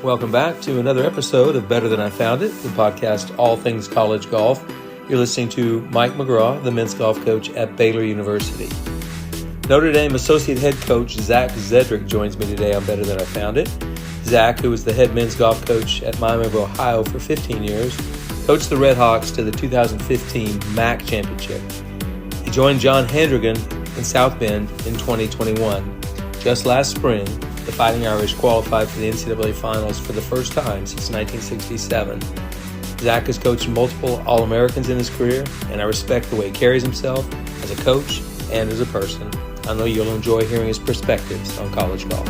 Welcome back to another episode of Better Than I Found It, the podcast all things college golf. You're listening to Mike McGraw, the men's golf coach at Baylor University. Notre Dame Associate Head Coach Zac Zedrick joins me today on Better Than I Found It. Zac, who was the head men's golf coach at Miami of Ohio for 15 years, coached the Red Hawks to the 2015 MAC Championship. He joined John Hendrigan in South Bend in 2021. Just last spring, the Fighting Irish qualified for the NCAA Finals for the first time since 1967. Zac has coached multiple All-Americans in his career, and I respect the way he carries himself as a coach and as a person. I know you'll enjoy hearing his perspectives on college golf.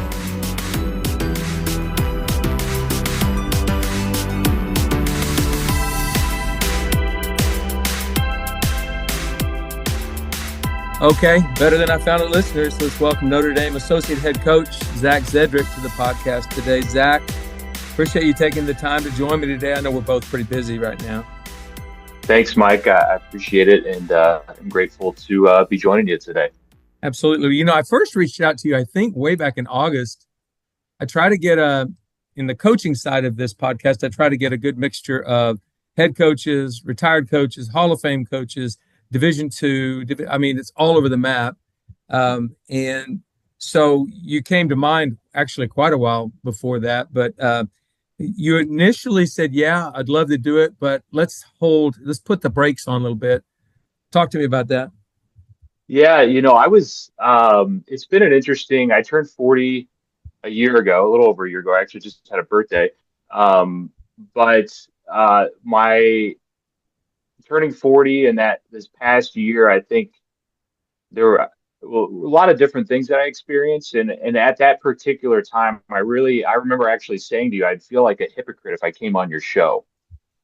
Okay, Better Than I Found It listeners, let's welcome Notre Dame Associate Head Coach Zac Zedrick to the podcast today. Zac, appreciate you taking the time to join me today. I know we're both pretty busy right now. Thanks, Mike. I appreciate it, and I'm grateful to be joining you today. Absolutely. You know, I first reached out to you, I think, way back in August. I try to get in the coaching side of this podcast, I try to get a good mixture of head coaches, retired coaches, Hall of Fame coaches, Division II. I mean, it's all over the map. And so you came to mind actually quite a while before that, but you initially said, yeah, I'd love to do it, but let's put the brakes on a little bit. Talk to me about that. Yeah, it's been I turned 40 a year ago, a little over a year ago. I actually just had a birthday. But my turning 40 and this past year, I think there were a lot of different things that I experienced. And at that particular time, I remember actually saying to you, I'd feel like a hypocrite if I came on your show,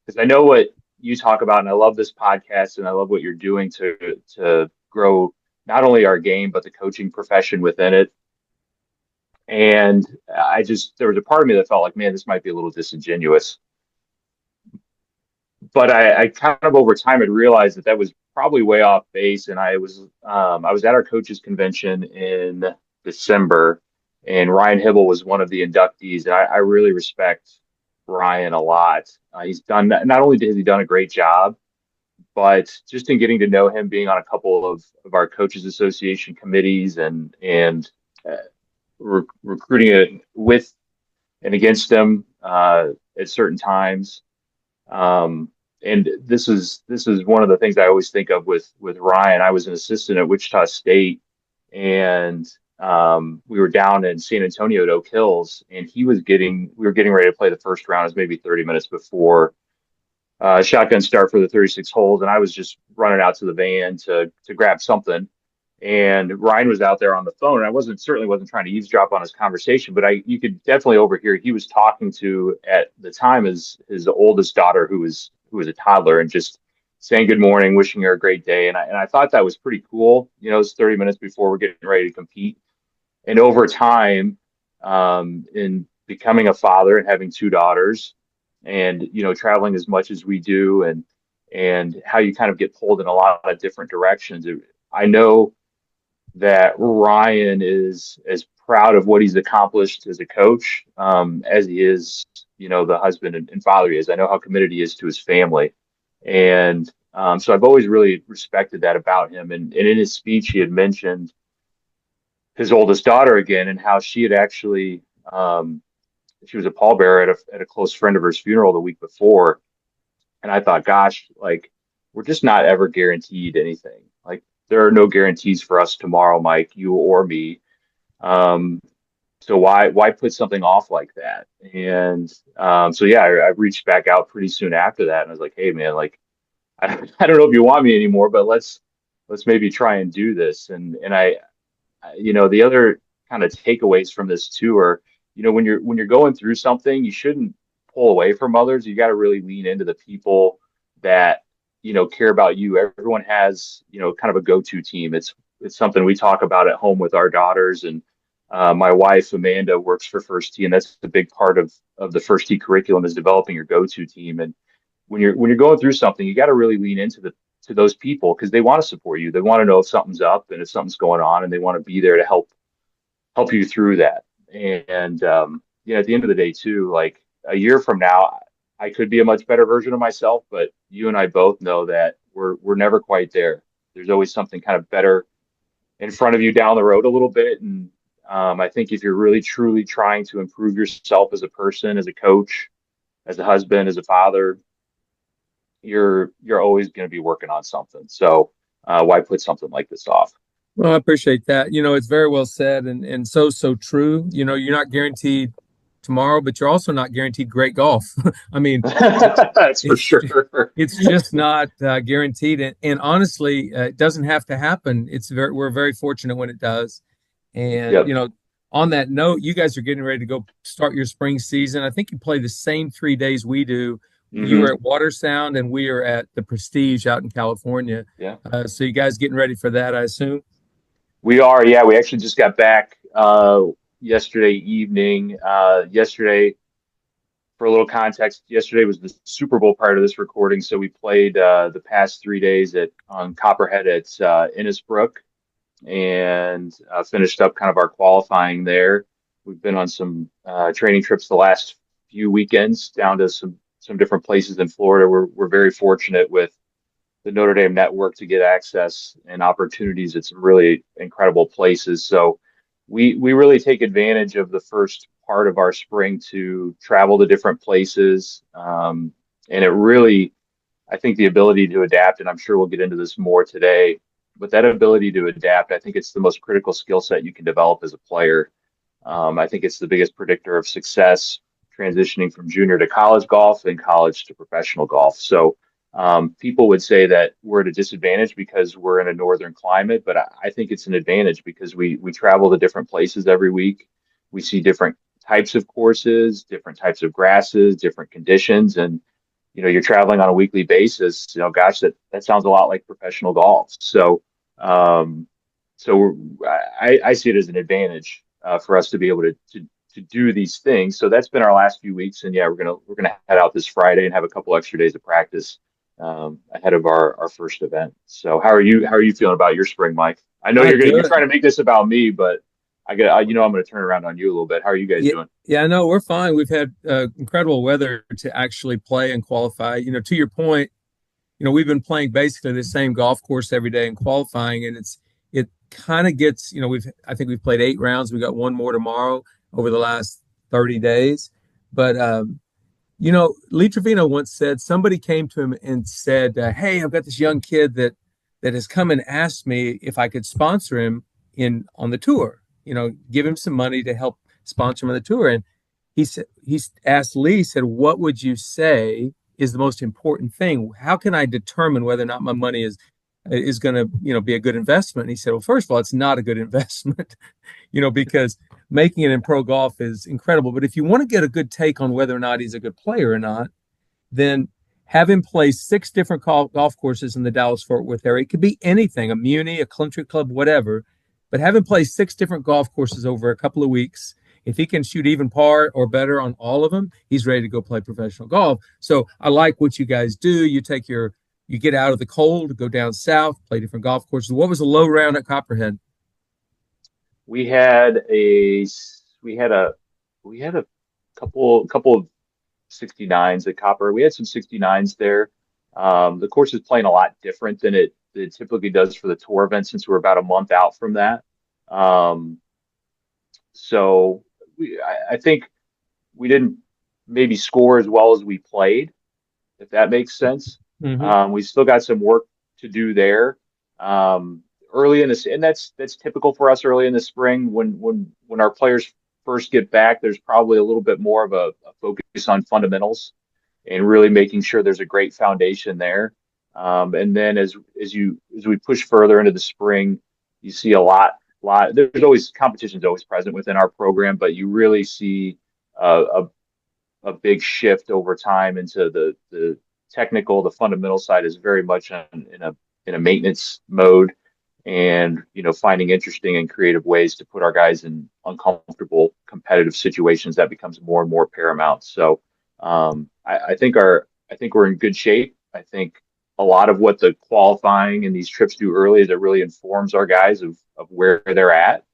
because I know what you talk about. And I love this podcast and I love what you're doing to grow not only our game, but the coaching profession within it. And there was a part of me that felt like, man, this might be a little disingenuous. But I kind of over time had realized that was probably way off base. And I was at our coaches convention in December, and Ryan Hybl was one of the inductees. And I really respect Ryan a lot. Not only has he done a great job, but just in getting to know him, being on a couple of our coaches association committees and recruiting it with and against him at certain times. And this is one of the things I always think of with Ryan. I was an assistant at Wichita State, and we were down in San Antonio at Oak Hills, and we were getting ready to play the first round. It was maybe 30 minutes before shotgun start for the 36 holes, and I was just running out to the van to grab something. And Ryan was out there on the phone, and I certainly wasn't trying to eavesdrop on his conversation, but you could definitely overhear he was talking to, at the time, his oldest daughter, who was a toddler, and just saying good morning, wishing her a great day. And I thought that was pretty cool. You know, it's 30 minutes before we're getting ready to compete. And over time, in becoming a father and having two daughters, and, you know, traveling as much as we do, and how you kind of get pulled in a lot of different directions. I know that Ryan is as proud of what he's accomplished as a coach as he is, you know, the husband and father he is. I know how committed he is to his family. And so I've always really respected that about him. And in his speech, he had mentioned his oldest daughter again, and how she had actually, she was a pallbearer at a close friend of hers funeral the week before. And I thought, gosh, like, we're just not ever guaranteed anything. Like, there are no guarantees for us tomorrow, Mike, you or me. So why put something off like that? And so yeah, I reached back out pretty soon after that, and I was like, hey man, like, I don't know if you want me anymore, but let's maybe try and do this. And I you know, the other kind of takeaways from this too are, you know, when you're going through something, you shouldn't pull away from others. You got to really lean into the people that, you know, care about you. Everyone has, you know, kind of a go-to team. It's something we talk about at home with our daughters, and my wife Amanda works for First Tee, and that's a big part of the First Tee curriculum, is developing your go-to team. And when you're going through something, you got to really lean into those people, because they want to support you. They want to know if something's up and if something's going on, and they want to be there to help you through that. And you know, at the end of the day too, like, a year from now, I could be a much better version of myself, but you and I both know that we're never quite there. There's always something kind of better in front of you down the road a little bit. And I think if you're really truly trying to improve yourself as a person, as a coach, as a husband, as a father, you're always going to be working on something. So why put something like this off? Well, I appreciate that. It's very well said and so true. You're not guaranteed tomorrow, but you're also not guaranteed great golf. I mean, That's for it's sure. it's just not guaranteed. And honestly, it doesn't have to happen. We're very fortunate when it does. And Yep. on that note, you guys are getting ready to go start your spring season. I think you play the same 3 days we do. You are Hmm. at Watersound and we are at the Prestige out in California. Yeah. So you guys getting ready for that, I assume? We are. Yeah. We actually just got back yesterday evening. Yesterday, for a little context, yesterday was the Super Bowl part of this recording. So we played the past 3 days on Copperhead at Innisbrook and finished up kind of our qualifying there. We've been on some training trips the last few weekends down to some different places in Florida. We're very fortunate with the Notre Dame network to get access and opportunities at some really incredible places. So we really take advantage of the first part of our spring to travel to different places. And it really, I think the ability to adapt, and I'm sure we'll get into this more today, but that ability to adapt, I think it's the most critical skill set you can develop as a player. I think it's the biggest predictor of success transitioning from junior to college golf and college to professional golf. So people would say that we're at a disadvantage because we're in a northern climate, but I think it's an advantage because we travel to different places every week. We see different types of courses, different types of grasses, different conditions, and you're traveling on a weekly basis. Gosh, that sounds a lot like professional golf. So um, I see it as an advantage for us to be able to do these things. So that's been our last few weeks, and yeah, we're gonna head out this Friday and have a couple extra days of practice ahead of our first event. So how are you feeling about your spring, Mike? I know you're Good. trying to make this about me, but I'm gonna turn around on you a little bit. How are you guys Yeah, doing? yeah, no, we're fine. We've had incredible weather to actually play and qualify. To your point, we've been playing basically the same golf course every day and qualifying, and it kind of gets, I think we've played 8 rounds. We got one more tomorrow over the last 30 days. But Lee Trevino once said somebody came to him and said, "Hey, I've got this young kid that has come and asked me if I could sponsor him in on the tour. Give him some money to help sponsor him on the tour." And he asked Lee, said, "What would you say is the most important thing? How can I determine whether or not my money is going to be a good investment?" And he said, "Well, first of all, it's not a good investment, because making it in pro golf is incredible. But if you want to get a good take on whether or not he's a good player or not, then have him play 6 different golf courses in the Dallas-Fort Worth area. It could be anything, a Muni, a country club, whatever, but have him play 6 different golf courses over a couple of weeks. If he can shoot even par or better on all of them, he's ready to go play professional golf." So I like what you guys do. You get out of the cold, go down south, play different golf courses. What was the low round at Copperhead? We had a we had a we had a couple of 69s at Copper. We had some 69s there. The course is playing a lot different than it typically does for the tour event since we're about a month out from that. Um, so I think we didn't maybe score as well as we played, if that makes sense. Mm-hmm. We still got some work to do there. Early in this, and that's typical for us early in the spring when our players first get back. There's probably a little bit more of a focus on fundamentals and really making sure there's a great foundation there. And then as we push further into the spring, you see a lot. There's always competition's always present within our program, but you really see a big shift over time into the technical. The fundamental side is very much in a maintenance mode, and finding interesting and creative ways to put our guys in uncomfortable competitive situations that becomes more and more paramount. So I think we're in good shape. I think a lot of what the qualifying and these trips do early is it really informs our guys of where they're at.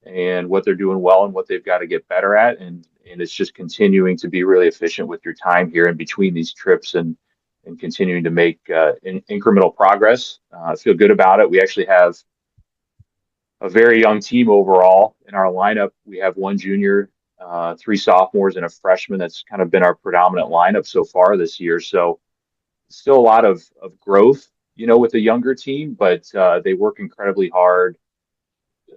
and what they're doing well and what they've got to get better at. And it's just continuing to be really efficient with your time here in between these trips and continuing to make incremental progress. I feel good about it. We actually have a very young team overall in our lineup. We have one junior, three sophomores, and a freshman. That's kind of been our predominant lineup so far this year. So still a lot of growth, with the younger team, but they work incredibly hard,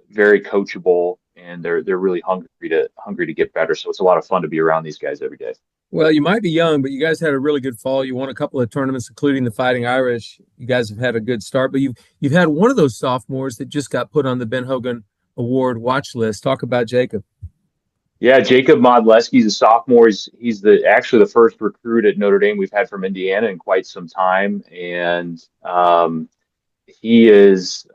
very coachable, and they're really hungry to get better. So it's a lot of fun to be around these guys every day. Well, you might be young, but you guys had a really good fall. You won a couple of tournaments, including the Fighting Irish. You guys have had a good start, but you've had one of those sophomores that just got put on the Ben Hogan Award watch list. Talk about Jacob. Yeah, Jacob Modleski's a sophomore. He's actually the first recruit at Notre Dame we've had from Indiana in quite some time, and he is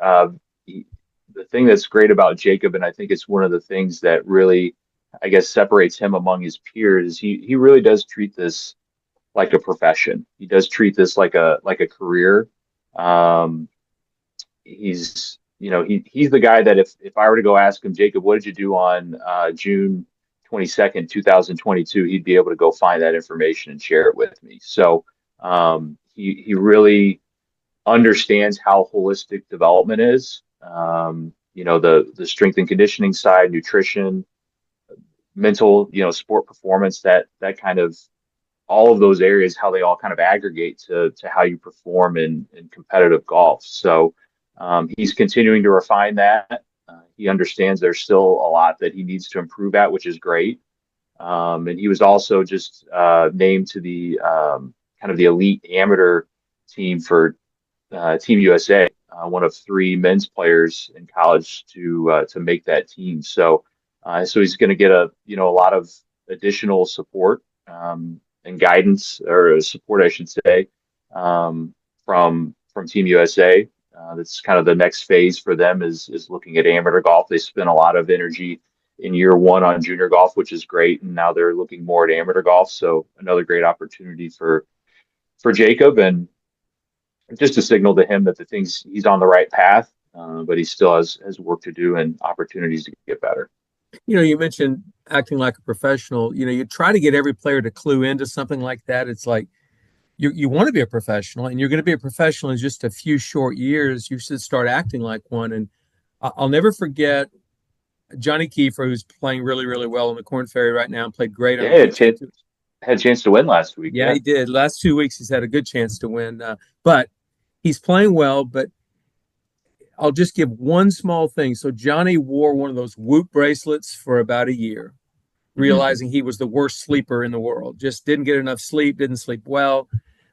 the thing that's great about Jacob, and I think it's one of the things that really, I guess, separates him among his peers. Is he really does treat this like a profession. He does treat this like a career. Um, he's the guy that if I were to go ask him, Jacob, what did you do on June 22nd, 2022, he'd be able to go find that information and share it with me. So he really understands how holistic development is. The strength and conditioning side, nutrition, mental, sport performance, that kind of all of those areas, how they all kind of aggregate to how you perform in competitive golf. So he's continuing to refine that. He understands there's still a lot that he needs to improve at, which is great. And he was also just named to the kind of the elite amateur team for Team USA, one of three men's players in college to make that team. So he's going to get a lot of additional support and guidance, or support, I should say, from Team USA. That's kind of the next phase for them is looking at amateur golf. They spent a lot of energy in year one on junior golf, which is great, and now they're looking more at amateur golf. So another great opportunity for Jacob, and just to signal to him that he's on the right path, but he still has work to do and opportunities to get better. You mentioned acting like a professional. You try to get every player to clue into something like that. It's like you want to be a professional, and you're going to be a professional in just a few short years. You should start acting like one. And I'll never forget Johnny Kiefer, who's playing really, really well in the Korn Ferry right now, and played great. Yeah, had a chance to win last week. Yeah, he did. Last 2 weeks, he's had a good chance to win. But he's playing well, but I'll just give one small thing. So Johnny wore one of those Whoop bracelets for about a year, realizing he was the worst sleeper in the world. Just didn't get enough sleep, didn't sleep well.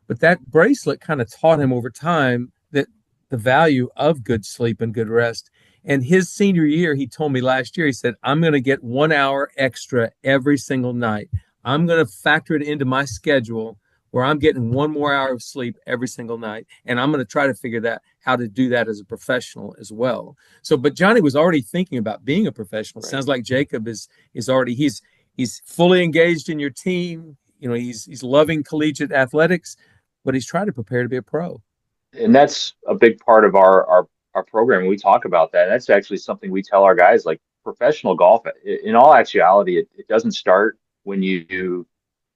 But that bracelet kind of taught him over time that the value of good sleep and good rest. And his senior year, he told me last year, he said, I'm going to get 1 hour extra every single night. I'm going to factor it into my schedule where I'm getting 1 more hour of sleep every single night. And I'm going to try to figure that how to do that as a professional as well. So, but Johnny was already thinking about being a professional. Right. Sounds like Jacob is already, he's fully engaged in your team. He's loving collegiate athletics, but he's trying to prepare to be a pro. And that's a big part of our program. We talk about that. That's actually something we tell our guys, like professional golf, in all actuality, it doesn't start when you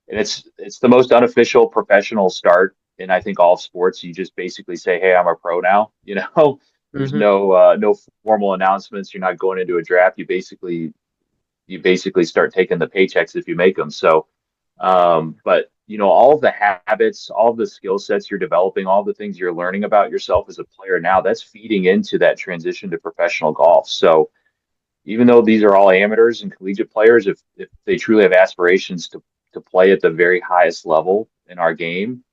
and it's the most unofficial professional start in, I think, all sports. You just basically say, hey, I'm a pro now. There's no formal announcements. You're not going into a draft. You basically start taking the paychecks if you make them. So but all of the habits, all of the skill sets you're developing, all the things you're learning about yourself as a player now, that's feeding into that transition to professional golf. So even though these are all amateurs and collegiate players, if they truly have aspirations to play at the very highest level in our game,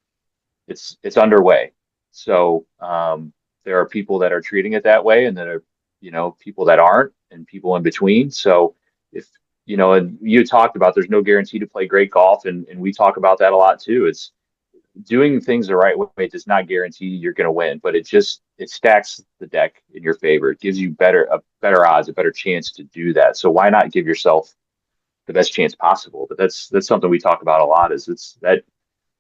it's underway. So there are people that are treating it that way, and then are people that aren't, and people in between. So if and you talked about there's no guarantee to play great golf, and we talk about that a lot too. It's doing things the right way does not guarantee you're going to win, but it stacks the deck in your favor. It gives you better odds, a better chance to do that. So why not give yourself the best chance possible? But that's something we talk about a lot, is it's that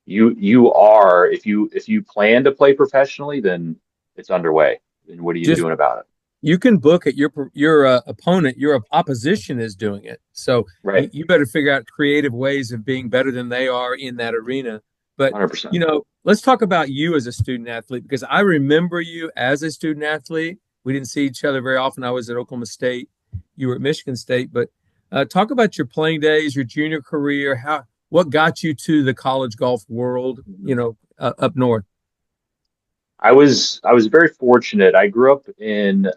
you are, if you plan to play professionally, then it's underway. And what are you doing about it? you can book it. Your opponent, your opposition is doing it. So Right. you better figure out creative ways of being better than they are in that arena. But 100%. let's talk about you as a student athlete because I remember you as a student athlete. We didn't see each other very often. I was at Oklahoma State. You were at Michigan State. But talk about your playing days, your junior career. What got you to the college golf world? Up north. I was very fortunate. I grew up in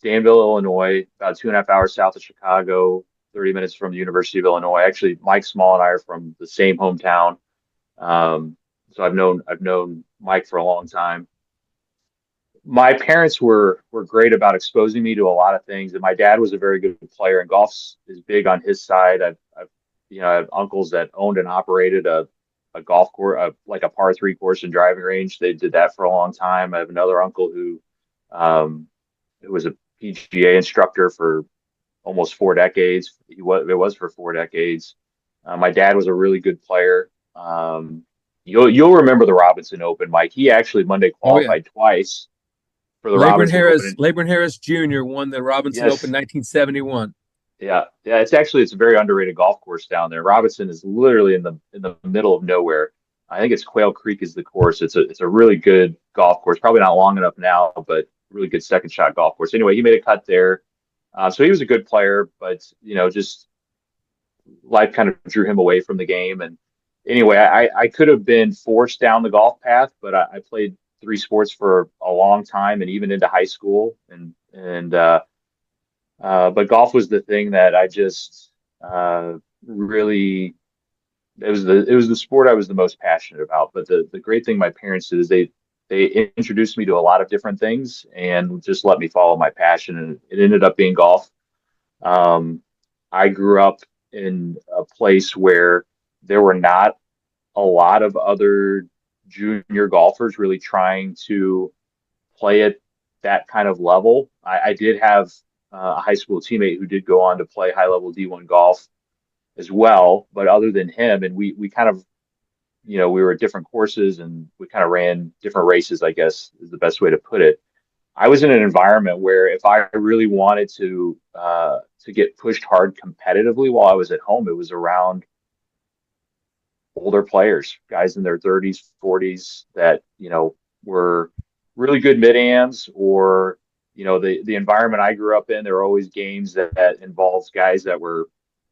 Danville, Illinois, about 2.5 hours south of Chicago, 30 minutes from the University of Illinois. Actually, Mike Small and I are from the same hometown. So I've known Mike for a long time. My parents were great about exposing me to a lot of things, and my dad was a very good player, and golf is big on his side. I have uncles that owned and operated a golf course, like a par three course and driving range. They did that for a long time. I have another uncle who was a PGA instructor for almost 4 decades. It was for 4 decades. My dad was a really good player. You'll remember the Robinson Open, Mike. He actually Monday Oh yeah. qualified twice for the Robinson Open. Labron Harris Jr. won the Robinson Open Yes, 1971. yeah. It's a very underrated golf course down there. Robinson is literally in the middle of nowhere. I think it's Quail Creek is the course. It's a really good golf course. Probably not long enough now, but really good second shot golf course. Anyway, he made a cut there. So he was a good player, but just life kind of drew him away from the game. And anyway, I could have been forced down the golf path, but I played three sports for a long time and even into high school. But golf was the thing that I just really it was the sport I was the most passionate about. But the great thing my parents did is they introduced me to a lot of different things and just let me follow my passion, and it ended up being golf. Um, I grew up in a place where there were not a lot of other junior golfers really trying to play at that kind of level. I did have a high school teammate who did go on to play high level D1 golf as well, but other than him, and we kind of we were at different courses and we kind of ran different races, I guess is the best way to put it. I was in an environment where if I really wanted to get pushed hard competitively while I was at home, it was around older players, guys in their 30s, 40s that, were really good mid-ams, or, the environment I grew up in, there were always games that involves guys that were,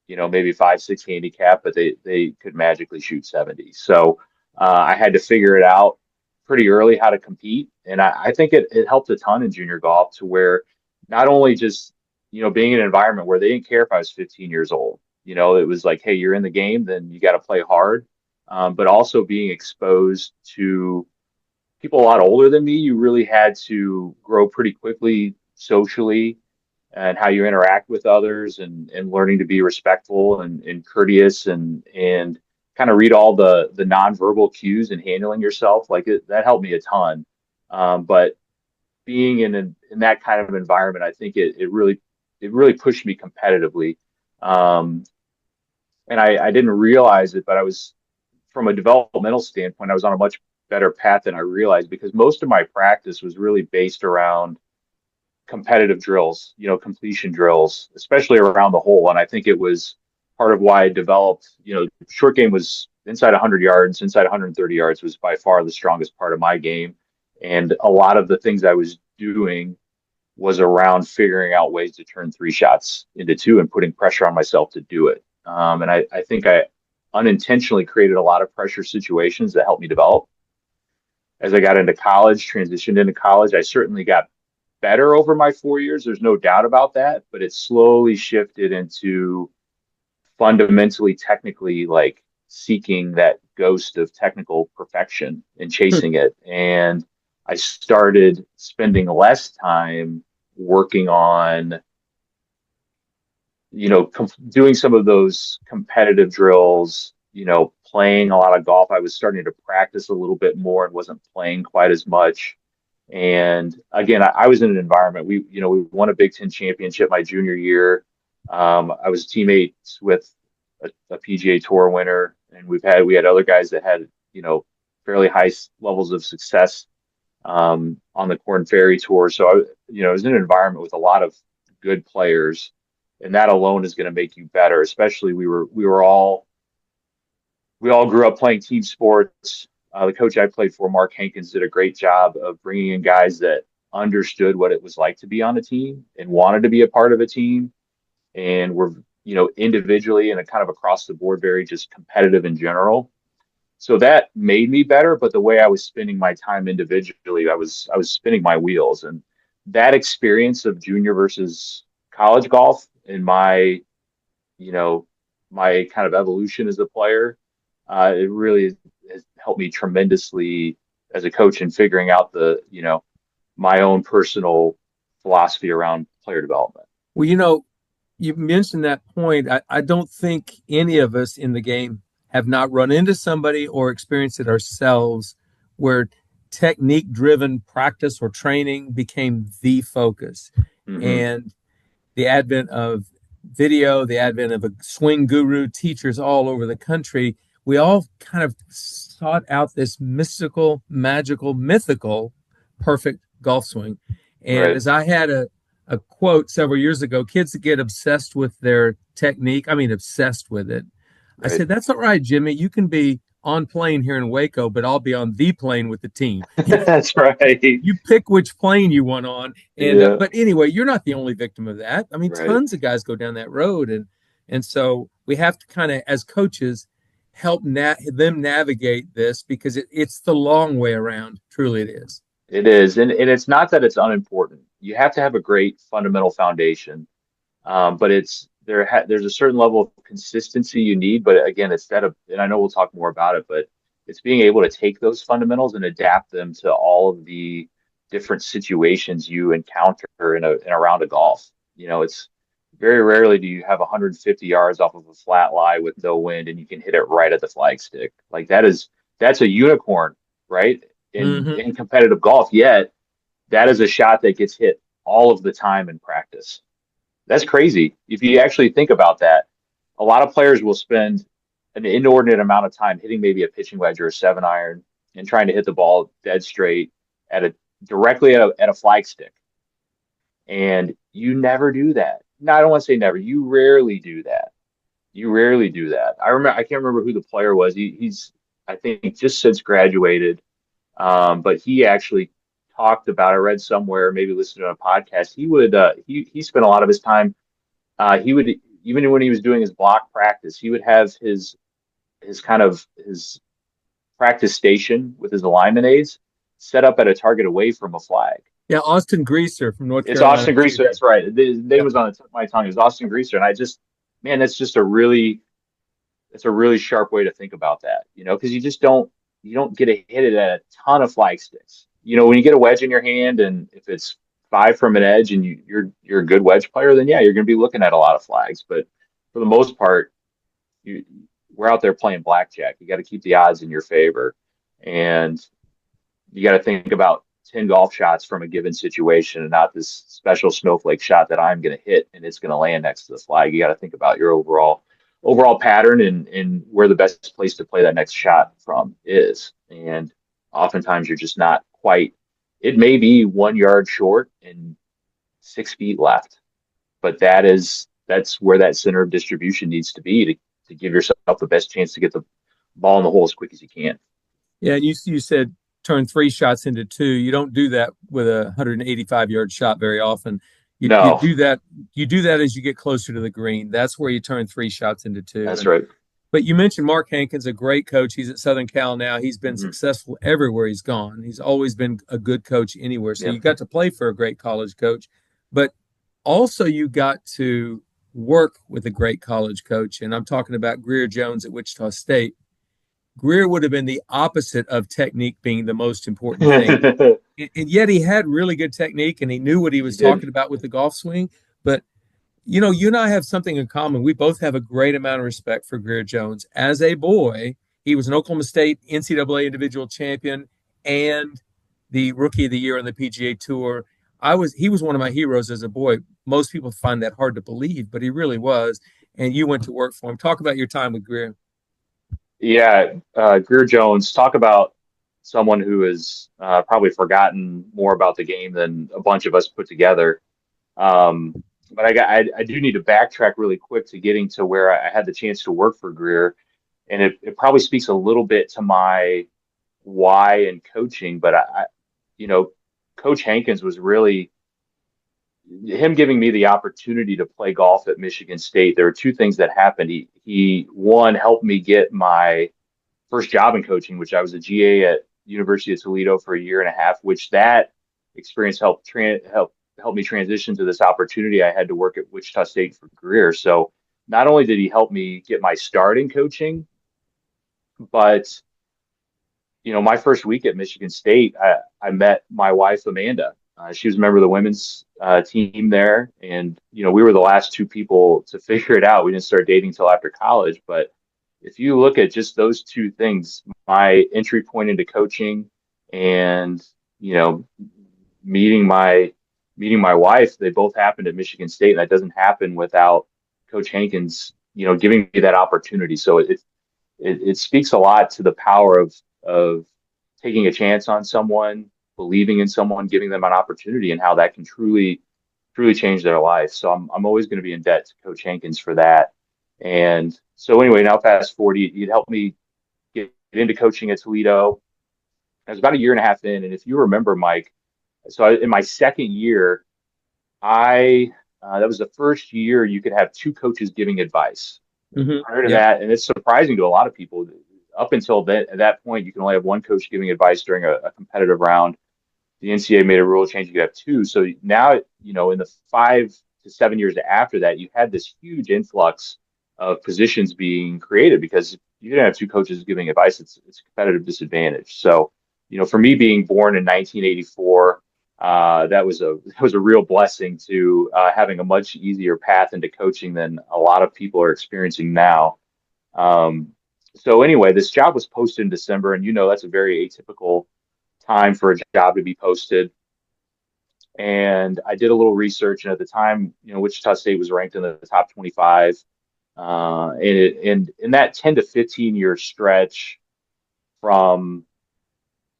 maybe 5, 6 handicap, but they could magically shoot 70. So I had to figure it out pretty early how to compete. And I think it helped a ton in junior golf to where not only just, being in an environment where they didn't care if I was 15 years old, it was like, hey, you're in the game, then you got to play hard. But also being exposed to people a lot older than me, you really had to grow pretty quickly socially and how you interact with others, and learning to be respectful and courteous, and kind of read all the nonverbal cues and handling yourself. That helped me a ton. But being in that kind of environment, I think it really pushed me competitively. Um, and I didn't realize it, but I was, from a developmental standpoint, I was on a much better path than I realized, because most of my practice was really based around competitive drills, completion drills, especially around the hole. And I think it was part of why I developed, short game was inside 100 yards, inside 130 yards was by far the strongest part of my game. And a lot of the things I was doing was around figuring out ways to turn three shots into two and putting pressure on myself to do it. And I think I unintentionally created a lot of pressure situations that helped me develop. As I got into college, transitioned into college, I certainly got better over my 4 years. There's no doubt about that, but it slowly shifted into fundamentally, technically, like seeking that ghost of technical perfection and chasing it. And I started spending less time working on, doing some of those competitive drills, playing a lot of golf. I was starting to practice a little bit more and wasn't playing quite as much. And again, I was in an environment, we won a Big Ten championship my junior year. I was teammates with a PGA Tour winner, and we had other guys that had, fairly high levels of success on the Corn Ferry Tour. So it was in an environment with a lot of good players, and that alone is going to make you better. Especially we all grew up playing team sports. The coach I played for, Mark Hankins, did a great job of bringing in guys that understood what it was like to be on a team and wanted to be a part of a team, and were, individually and kind of across the board very just competitive in general. So that made me better, but the way I was spending my time individually, I was spinning my wheels, and that experience of junior versus college golf and you know, my kind of evolution as a player, it really has helped me tremendously as a coach in figuring out my own personal philosophy around player development. Well, you mentioned that point. I don't think any of us in the game have not run into somebody or experienced it ourselves where technique driven practice or training became the focus. Mm-hmm. And the advent of video, the advent of a swing guru, teachers all over the country, we all kind of sought out this mystical, magical, mythical, perfect golf swing. And Right. as I had a quote several years ago, kids that get obsessed with their technique, I mean, obsessed with it. I Right. said, that's all right, Jimmy. You can be on plane here in Waco, but I'll be on the plane with the team. That's right. You pick which plane you want on. And Yeah. but anyway, you're not the only victim of that. I mean, Right. tons of guys go down that road, and so we have to kind of, as coaches, help them navigate this, because it's the long way around. Truly, it is. It is, and it's not that it's unimportant. You have to have a great fundamental foundation, but there's a certain level of consistency you need. But again, and I know we'll talk more about it, but it's being able to take those fundamentals and adapt them to all of the different situations you encounter in a round of golf. It's very rarely do you have 150 yards off of a flat lie with no wind and you can hit it right at the flagstick. Like that's a unicorn, right? Mm-hmm. In competitive golf, yet that is a shot that gets hit all of the time in practice. That's crazy. If you actually think about that, a lot of players will spend an inordinate amount of time hitting maybe a pitching wedge or a 7-iron and trying to hit the ball dead straight directly at a flagstick. And you never do that. No, I don't want to say never. You rarely do that. You rarely do that. I can't remember who the player was. He's I think just since graduated. But he actually talked about, I read somewhere, maybe listened to a podcast. He spent a lot of his time. He would, even when he was doing his block practice, he would have his practice station with his alignment aids set up at a target away from a flag. Yeah, Austin Greaser from North It's Carolina. Austin Greaser. That's right. The name was on the tip of my tongue. It was Austin Greaser, and man, that's a really sharp way to think about that. Because you don't get to hit it at a ton of flag sticks. When you get a wedge in your hand, and if it's 5 from an edge, and you're a good wedge player, then yeah, you're going to be looking at a lot of flags. But for the most part, we're out there playing blackjack. You got to keep the odds in your favor, and you got to think about 10 golf shots from a given situation, and not this special snowflake shot that I'm going to hit and it's going to land next to the flag. You got to think about your overall pattern and where the best place to play that next shot from is. And oftentimes you're just not quite, it may be 1 yard short and 6 feet left, but that's where that center of distribution needs to be to give yourself the best chance to get the ball in the hole as quick as you can. Yeah, and you said turn 3 shots into 2. You don't do that with a 185-yard shot very often. You do that as you get closer to the green. That's where you turn 3 shots into 2. That's right. But you mentioned Mark Hankins, a great coach. He's at Southern Cal now. He's been Mm-hmm. successful everywhere he's gone. He's always been a good coach anywhere. So Yep. you got to play for a great college coach, but also you got to work with a great college coach. And I'm talking about Greer Jones at Wichita State. Greer would have been the opposite of technique being the most important thing. And yet he had really good technique and he knew what he was talking about with the golf swing. But, you and I have something in common. We both have a great amount of respect for Greer Jones. As a boy, he was an Oklahoma State NCAA individual champion and the Rookie of the Year on the PGA Tour. He was one of my heroes as a boy. Most people find that hard to believe, but he really was. And you went to work for him. Talk about your time with Greer. Yeah, Greer Jones. Talk about someone who has probably forgotten more about the game than a bunch of us put together. But I do need to backtrack really quick to getting to where I had the chance to work for Greer, and it probably speaks a little bit to my why in coaching. But you know, Coach Hankins was really him giving me the opportunity to play golf at Michigan State. There were two things that happened. He one helped me get my first job in coaching, which I was a GA at University of Toledo for a year and a half, which that experience helped me transition to this opportunity I had to work at Wichita State for career. So not only did he help me get my start in coaching, but my first week at Michigan State, I met my wife, Amanda. She was a member of the women's team there. And, we were the last two people to figure it out. We didn't start dating until after college. But if you look at just those two things, my entry point into coaching and, meeting my wife, they both happened at Michigan State. And that doesn't happen without Coach Hankins, giving me that opportunity. So it speaks a lot to the power of taking a chance on someone, believing in someone, giving them an opportunity, and how that can truly change their life. So I'm always going to be in debt to Coach Hankins for that. And so anyway, now fast forward, he'd helped me get into coaching at Toledo. I was about a year and a half in, and if you remember, Mike, in my second year, I that was the first year you could have two coaches giving advice. Prior to that, and it's surprising to a lot of people, up until at that point, you can only have one coach giving advice during a competitive round. The NCAA made a rule change; you could have two. So now, in the 5 to 7 years after that, you had this huge influx of positions being created because you didn't have two coaches giving advice. It's a competitive disadvantage. So, for me being born in 1984. That was a real blessing to having a much easier path into coaching than a lot of people are experiencing now. So anyway, this job was posted in December, and that's a very atypical time for a job to be posted. And I did a little research, and at the time, Wichita State was ranked in the top 25. And in that 10 to 15 year stretch from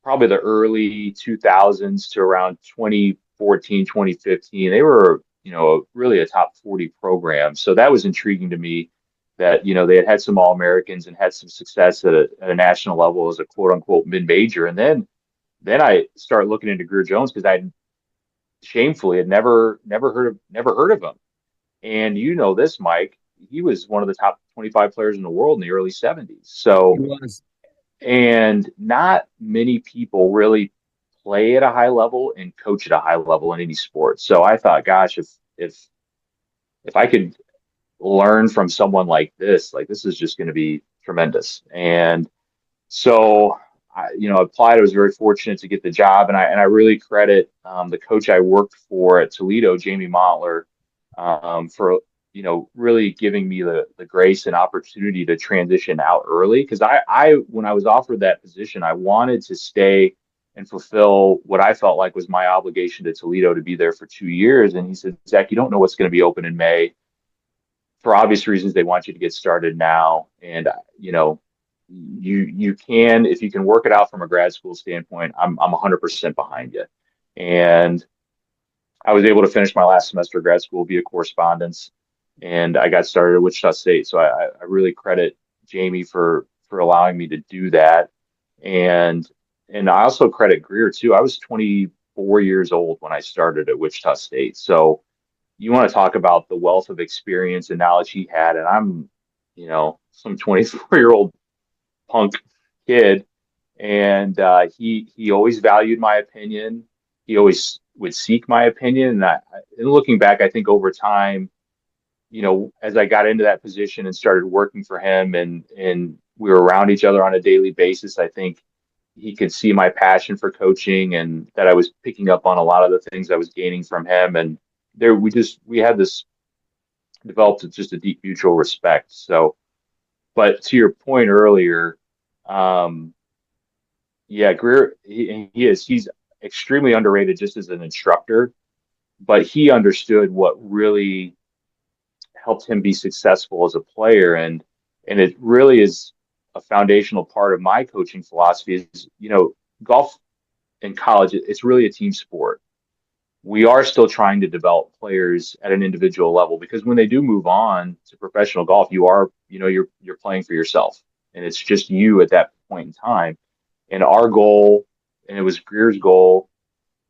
probably the early 2000s to around 2014, 2015, they were, really a top 40 program. So that was intriguing to me that, they had some All-Americans and had some success at a national level as a quote unquote mid-major. And then I started looking into Greer Jones because I shamefully had never heard of him. And this, Mike, he was one of the top 25 players in the world in the early 70s. So He was. and not many people really play at a high level and coach at a high level in any sport. So I thought, gosh, if I could learn from someone like this is just going to be tremendous. And so I applied. I was very fortunate to get the job, and I really credit the coach I worked for at Toledo, Jamie Montler, for really giving me the grace and opportunity to transition out early. Because when I was offered that position, I wanted to stay and fulfill what I felt like was my obligation to Toledo to be there for 2 years. And he said, Zach, you don't know what's going to be open in May. For obvious reasons, they want you to get started now. And, you can, if you can work it out from a grad school standpoint, I'm 100% behind you. And I was able to finish my last semester of grad school via correspondence, and I got started at Wichita State. So I really credit Jamie for allowing me to do that. And I also credit Greer too. I was 24 years old when I started at Wichita State. So you want to talk about the wealth of experience and knowledge he had. And I'm, some 24-year-old punk kid. And he always valued my opinion. He always would seek my opinion. And looking back, I think over time, as I got into that position and started working for him and we were around each other on a daily basis, I think he could see my passion for coaching and that I was picking up on a lot of the things I was gaining from him. And we had this developed just a deep mutual respect. So, but to your point earlier, yeah, Greer, he's extremely underrated just as an instructor, but he understood what really helped him be successful as a player. And it really is a foundational part of my coaching philosophy is, golf in college, it's really a team sport. We are still trying to develop players at an individual level because when they do move on to professional golf, you're playing for yourself and it's just you at that point in time. And our goal, and it was Greer's goal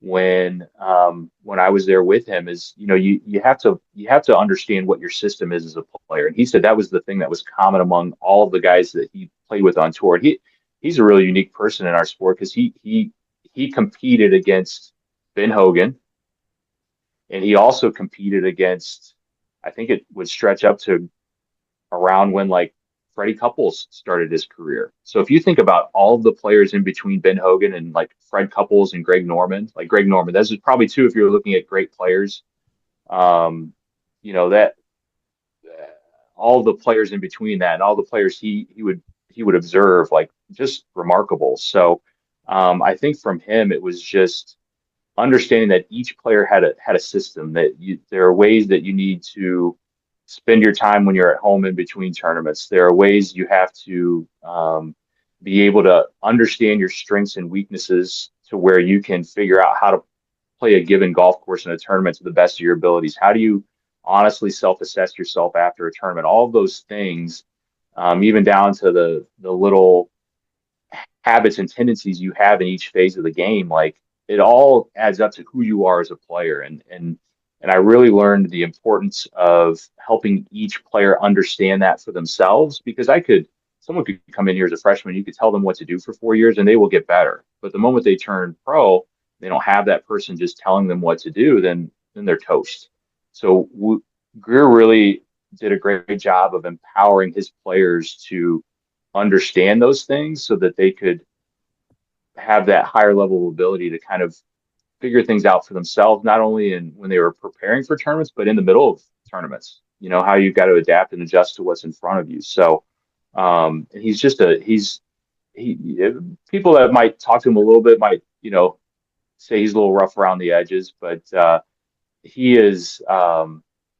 when I was there with him is, you have to understand what your system is as a player. And he said that was the thing that was common among all of the guys that he played with on tour. He's a really unique person in our sport because he competed against Ben Hogan, and he also competed against, I think it would stretch up to around when like Freddie Couples started his career. So if you think about all of the players in between Ben Hogan and like Fred Couples and Greg Norman, like Greg Norman, those are probably two if you're looking at great players. Um, that all the players in between that and all the players he would observe, like just remarkable. So I think from him it was just understanding that each player had a system that there are ways that you need to spend your time when you're at home in between tournaments. There are ways you have to be able to understand your strengths and weaknesses to where you can figure out how to play a given golf course in a tournament to the best of your abilities. How do you honestly self-assess yourself after a tournament? All of those things, even down to the little habits and tendencies you have in each phase of the game, like it all adds up to who you are as a player. And I really learned the importance of helping each player understand that for themselves because someone could come in here as a freshman, you could tell them what to do for 4 years and they will get better. But the moment they turn pro, they don't have that person just telling them what to do, then they're toast. So Greer really did a great job of empowering his players to understand those things so that they could have that higher level of ability to kind of figure things out for themselves, not only in when they were preparing for tournaments, but in the middle of tournaments, how you've got to adapt and adjust to what's in front of you. So he's just people that might talk to him a little bit might, say he's a little rough around the edges, but he is,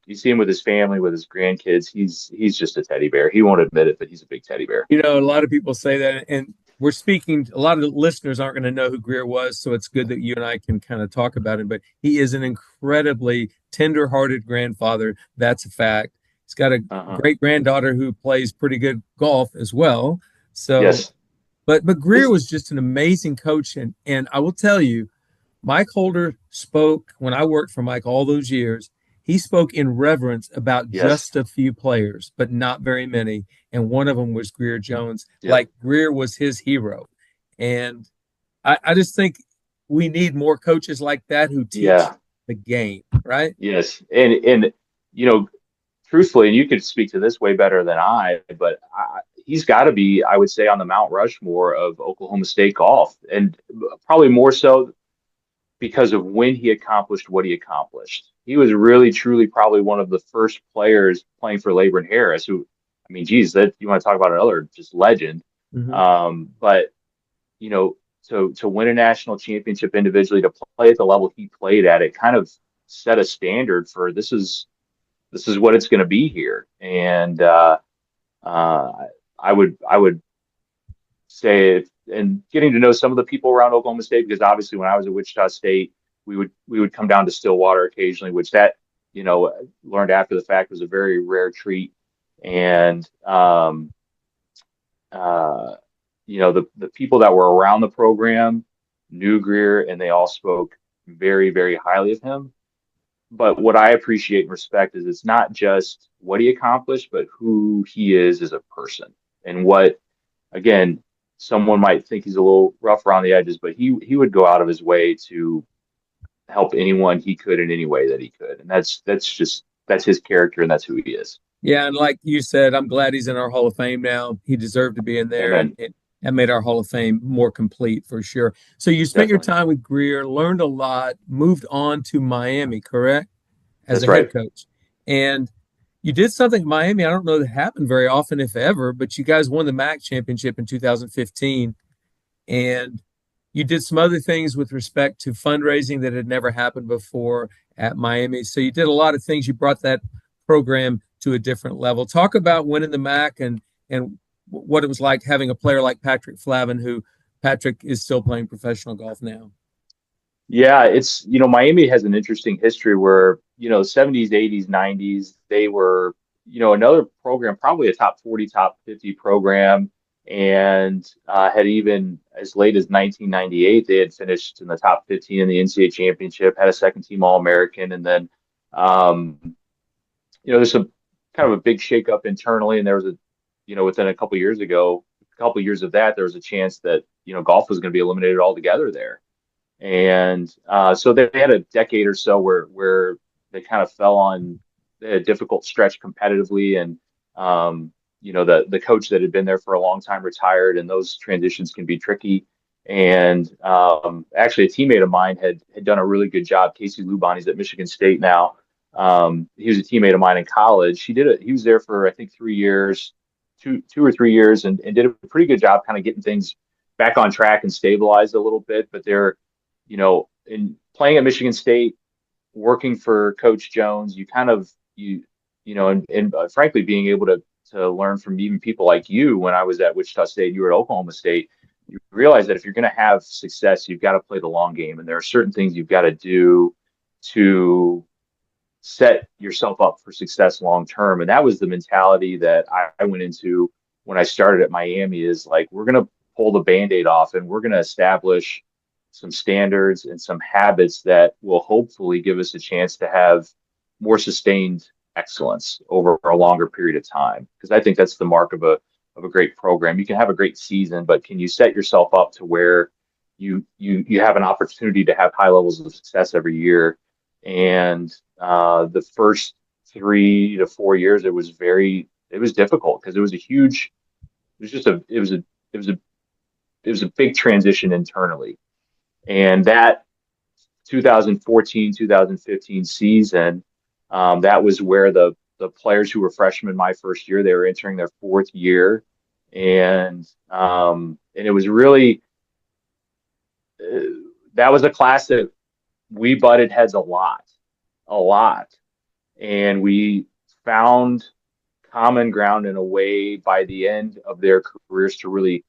you see him with his family, with his grandkids. He's just a teddy bear. He won't admit it, but he's a big teddy bear. A lot of people say that, and we're speaking, a lot of the listeners aren't going to know who Greer was, so it's good that you and I can kind of talk about him, but he is an incredibly tender-hearted grandfather. That's a fact. He's got a great granddaughter who plays pretty good golf as well. So, yes. But Greer was just an amazing coach, and I will tell you, Mike Holder spoke, when I worked for Mike all those years, he spoke in reverence about just a few players, but not very many. And one of them was Greer Jones. Yep. Like Greer was his hero. And I just think we need more coaches like that who teach the game, right? Yes. And truthfully, and you could speak to this way better than I, but he's got to be, I would say, on the Mount Rushmore of Oklahoma State golf, and probably more so because of when he accomplished what he accomplished. He was really, truly probably one of the first players playing for Labor Harris, who, I mean, geez, that you want to talk about another just legend. Mm-hmm. But, to win a national championship individually, to play at the level he played at, it kind of set a standard for this is what it's going to be here. And I would say, and getting to know some of the people around Oklahoma State, because obviously when I was at Wichita State, we would come down to Stillwater occasionally, which that, learned after the fact was a very rare treat. And, the people that were around the program knew Greer and they all spoke very, very highly of him. But what I appreciate and respect is it's not just what he accomplished, but who he is as a person. And what, again, someone might think he's a little rough around the edges, but he would go out of his way to help anyone he could in any way that he could. And that's his character and that's who he is. Yeah. And like you said, I'm glad he's in our Hall of Fame now. He deserved to be in there. And that made our Hall of Fame more complete for sure. So you spent your time with Greer, learned a lot, moved on to Miami, correct? As a head coach. And you did something in Miami, I don't know that happened very often, if ever, but you guys won the MAC championship in 2015. And you did some other things with respect to fundraising that had never happened before at Miami. So you did a lot of things. You brought that program to a different level. Talk about winning the MAC and what it was like having a player like Patrick Flavin, who Patrick is still playing professional golf now. Yeah, it's, Miami has an interesting history where, 70s, 80s, 90s, they were, another program, probably a top 40, top 50 program, and had even as late as 1998, they had finished in the top 15 in the NCAA championship, had a second team All-American, and then, um, there's some kind of a big shakeup internally, and there was within a couple years of that, there was a chance that, golf was going to be eliminated altogether there. And so they had a decade or so where they kind of fell on a difficult stretch competitively, and the coach that had been there for a long time retired, and those transitions can be tricky. And actually, a teammate of mine had done a really good job. Casey Lubon, he's at Michigan State now. He was a teammate of mine in college. He was there for I think 3 years, 2 or 3 years, and did a pretty good job kind of getting things back on track and stabilized a little bit. But they're in playing at Michigan State, working for Coach Jones, you kind of and frankly, being able to learn from even people like you. When I was at Wichita State, you were at Oklahoma State. You realize that if you're going to have success, you've got to play the long game, and there are certain things you've got to do to set yourself up for success long term. And that was the mentality that I went into when I started at Miami. Is like, we're going to pull the Band-Aid off, and we're going to establish some standards and some habits that will hopefully give us a chance to have more sustained excellence over a longer period of time. Because I think that's the mark of a great program. You can have a great season, but can you set yourself up to where you have an opportunity to have high levels of success every year? And the first 3 to 4 years, it was difficult, because it was a big transition internally. And that 2014, 2015 season, that was where the players who were freshmen my first year, they were entering their fourth year. And it was really, that was a class that we butted heads a lot. And we found common ground in a way by the end of their careers to really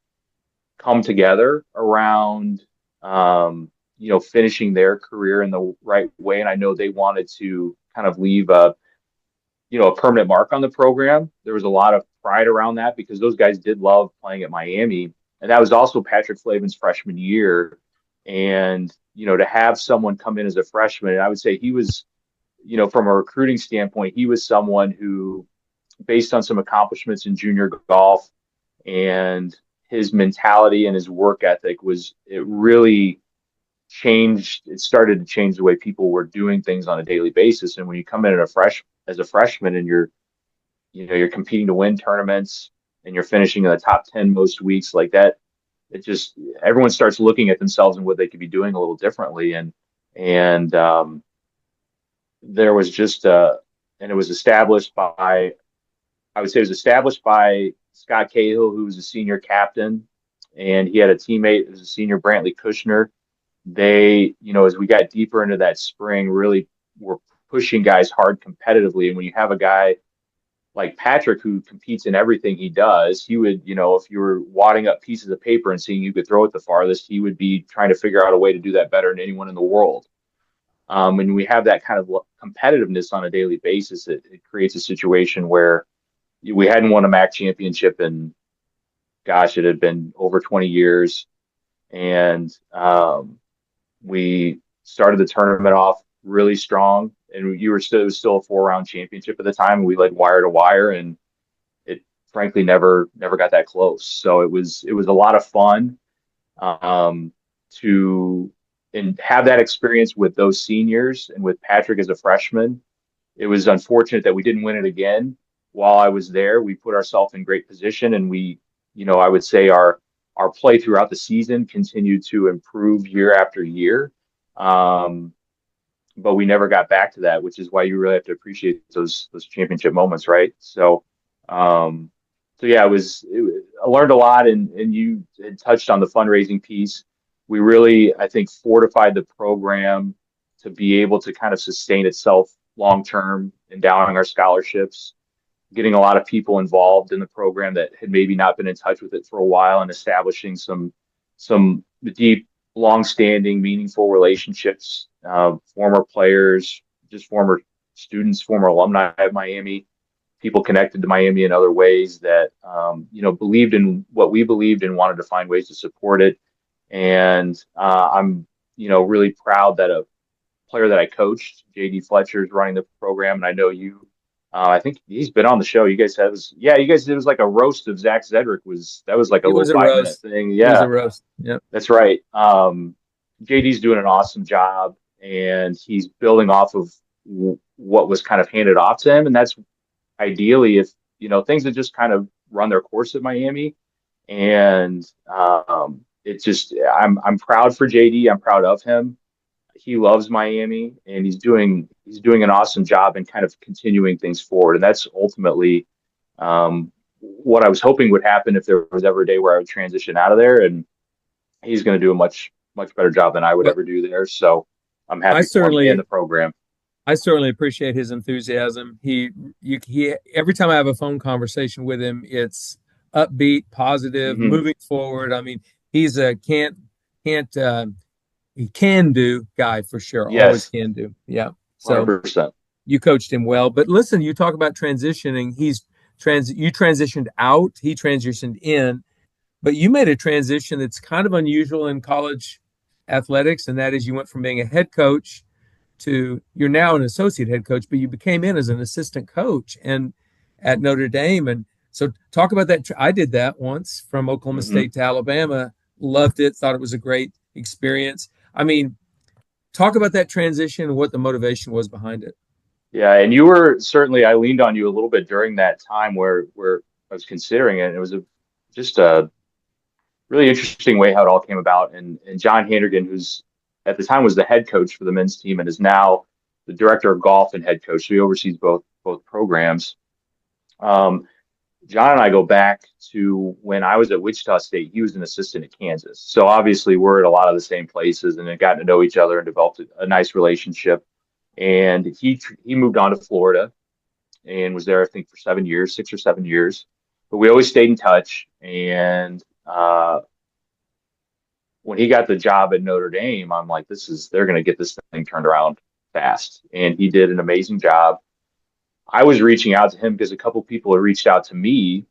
come together around finishing their career in the right way. And I know they wanted to kind of leave a permanent mark on the program. There was a lot of pride around that, because those guys did love playing at Miami. And that was also Patrick Flavin's freshman year. And, to have someone come in as a freshman, and I would say he was, from a recruiting standpoint, he was someone who, based on some accomplishments in junior golf and his mentality and his work ethic, it really changed. It started to change the way people were doing things on a daily basis. And when you come in as a freshman, and you're competing to win tournaments, and you're finishing in the top 10 most weeks like that, everyone starts looking at themselves and what they could be doing a little differently. And there was and it was established by, I would say it was established by Scott Cahill, who was a senior captain, and he had a teammate who was a senior, Brantley Kushner. They, as we got deeper into that spring, really were pushing guys hard competitively. And when you have a guy like Patrick who competes in everything he does, he would, if you were wadding up pieces of paper and seeing who could throw it the farthest, he would be trying to figure out a way to do that better than anyone in the world. And we have that kind of competitiveness on a daily basis. It creates a situation where we hadn't won a MAC championship in, gosh, it had been over 20 years. And we started the tournament off really strong, and it was still a 4-round championship at the time. And we led wire to wire, and it frankly never got that close. So it was a lot of fun and have that experience with those seniors and with Patrick as a freshman. It was unfortunate that we didn't win it again while I was there. We put ourselves in great position, and we, I would say our play throughout the season continued to improve year after year. But we never got back to that, which is why you really have to appreciate those championship moments, right? So yeah, I learned a lot, and you had touched on the fundraising piece. We really, I think, fortified the program to be able to kind of sustain itself long term, endowing our scholarships, getting a lot of people involved in the program that had maybe not been in touch with it for a while, and establishing some some deep, long-standing, meaningful relationships, former players, just former students, former alumni at Miami, people connected to Miami in other ways that, believed in what we believed and wanted to find ways to support it. And I'm, really proud that a player that I coached, JD Fletcher, is running the program. And I know you, I think he's been on the show. You guys had this, yeah, you guys, it was like a roast of Zac Zedrick that was like a It little was a 5 minute roast. thing. It was a Yeah, roast. Yep. that's right. JD's doing an awesome job, and he's building off of what was kind of handed off to him. And that's ideally if, things had just kind of run their course at Miami. And it just, I'm proud for JD. I'm proud of him. He loves Miami, and he's doing an awesome job in kind of continuing things forward. And that's ultimately what I was hoping would happen if there was ever a day where I would transition out of there. And he's going to do a much, much better job than I would Well, ever do there. So I'm I happy for him and certainly the program. I certainly appreciate his enthusiasm. He every time I have a phone conversation with him, it's upbeat, positive, Hmm. moving forward. I mean, he's a can't he can do guy for sure. Always Yes, can do. Yeah. So 100%. you coached him well. But listen, you talk about transitioning. You transitioned out, he transitioned in, but you made a transition that's kind of unusual in college athletics, and that is you went from being a head coach to you're now an associate head coach, but you became in as an assistant coach and at Notre Dame. And so talk about that. I did that once from Oklahoma Hmm. State to Alabama, loved it, thought it was a great experience. I mean, talk about that transition and what the motivation was behind it. Yeah, and you were certainly, I leaned on you a little bit during that time where I was considering it. And it was just a really interesting way how it all came about. And John Hannigan, who's at the time was the head coach for the men's team and is now the director of golf and head coach. So he oversees both programs. Um, John and I go back to when I was at Wichita State. He was an assistant at Kansas. So obviously we're at a lot of the same places and had gotten to know each other and developed a nice relationship. And he moved on to Florida and was there, I think, for 7 years, 6 or 7 years. But we always stayed in touch. And when he got the job at Notre Dame, I'm like, they're going to get this thing turned around fast. And he did an amazing job. I was reaching out to him because a couple people had reached out to me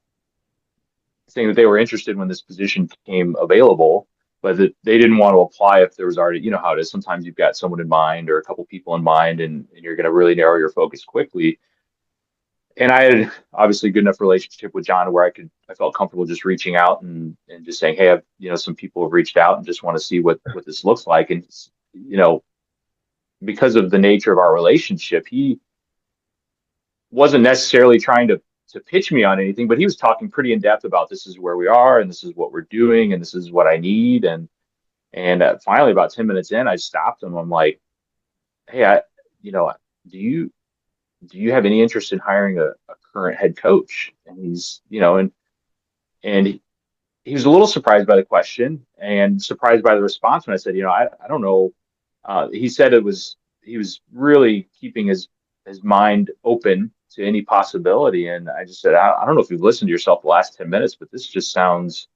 saying that they were interested when this position came available, but that they didn't want to apply if there was already, how it is. Sometimes you've got someone in mind or a couple people in mind, and you're going to really narrow your focus quickly. And I had obviously a good enough relationship with John where I felt comfortable just reaching out and just saying, hey, some people have reached out and just want to see what this looks like. And, you know, because of the nature of our relationship, he wasn't necessarily trying to pitch me on anything, but he was talking pretty in depth about this is where we are and this is what we're doing and this is what I need. And finally, about 10 minutes in, I stopped him. I'm like, hey, you know, do you do you have any interest in hiring a current head coach? And and he was a little surprised by the question and surprised by the response when I said, I don't know. He said he was really keeping his mind open to any possibility. And I just said, I don't know if you've listened to yourself the last 10 minutes, but this just sounds